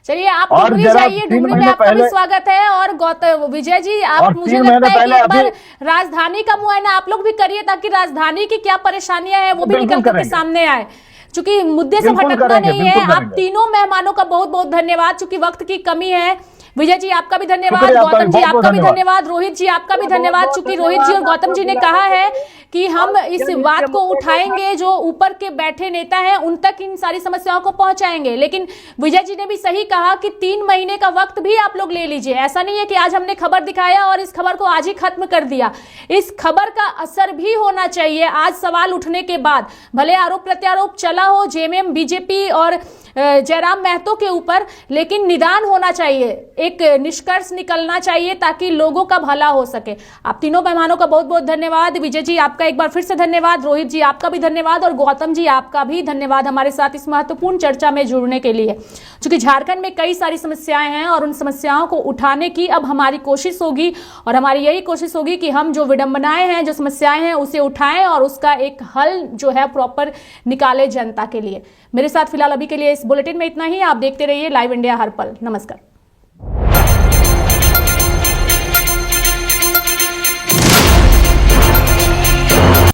चलिए आप और डुमरी जरा जाइए, 3 डुमरी में महीने आपका भी पहले- स्वागत है। और गौतम विजय जी, और आप मुझे 3 लगता महीने है कि पहले एक बार अभी- राजधानी का मुआयना आप लोग भी करिए ताकि राजधानी की क्या परेशानियां हैं वो भी बिल्कुल निकल करके करेंगे। सामने आए। चूंकि मुद्दे से बिल्कुल भटकना करेंगे, नहीं है। बिल्कुल आप करेंगे। तीनों मेहमानों का बहुत बहुत धन्यवाद। चूंकि वक्त की कमी है, विजय जी आपका भी धन्यवाद, शुक्रिया आपका गौतम भी, जी बहुत आपका भी धन्यवाद। धन्यवाद, रोहित जी आपका भी धन्यवाद। चूंकि रोहित जी और गौतम जी ने कहा है कि हम इस बात को उठाएंगे, जो ऊपर के बैठे नेता हैं उन तक इन सारी समस्याओं को पहुंचाएंगे। लेकिन विजय जी ने भी सही कहा कि 3 महीने का वक्त भी आप लोग ले लीजिए। ऐसा नहीं है कि आज हमने खबर दिखाया और इस खबर को आज ही खत्म कर दिया। इस खबर का असर भी होना चाहिए। आज सवाल उठने के बाद भले आरोप प्रत्यारोप चला हो जेएमएम, बीजेपी और जयराम महतो के ऊपर, लेकिन निदान होना चाहिए, एक निष्कर्ष निकलना चाहिए ताकि लोगों का भला हो सके। आप तीनों मेहमानों का बहुत बहुत धन्यवाद। विजय जी आपका एक बार फिर से धन्यवाद, रोहित जी आपका भी धन्यवाद और गौतम जी आपका भी धन्यवाद हमारे साथ इस महत्वपूर्ण चर्चा में जुड़ने के लिए। क्योंकि झारखंड में कई सारी समस्याएं हैं और उन समस्याओं को उठाने की अब हमारी कोशिश होगी और हमारी यही कोशिश होगी कि हम जो विडंबनाएं हैं, जो समस्याएं हैं, उसे उठाएं और उसका एक हल जो है प्रॉपर निकाले जनता के लिए। मेरे साथ फिलहाल अभी के लिए इस बुलेटिन में इतना ही। आप देखते रहिए लाइव इंडिया हर पल। नमस्कार।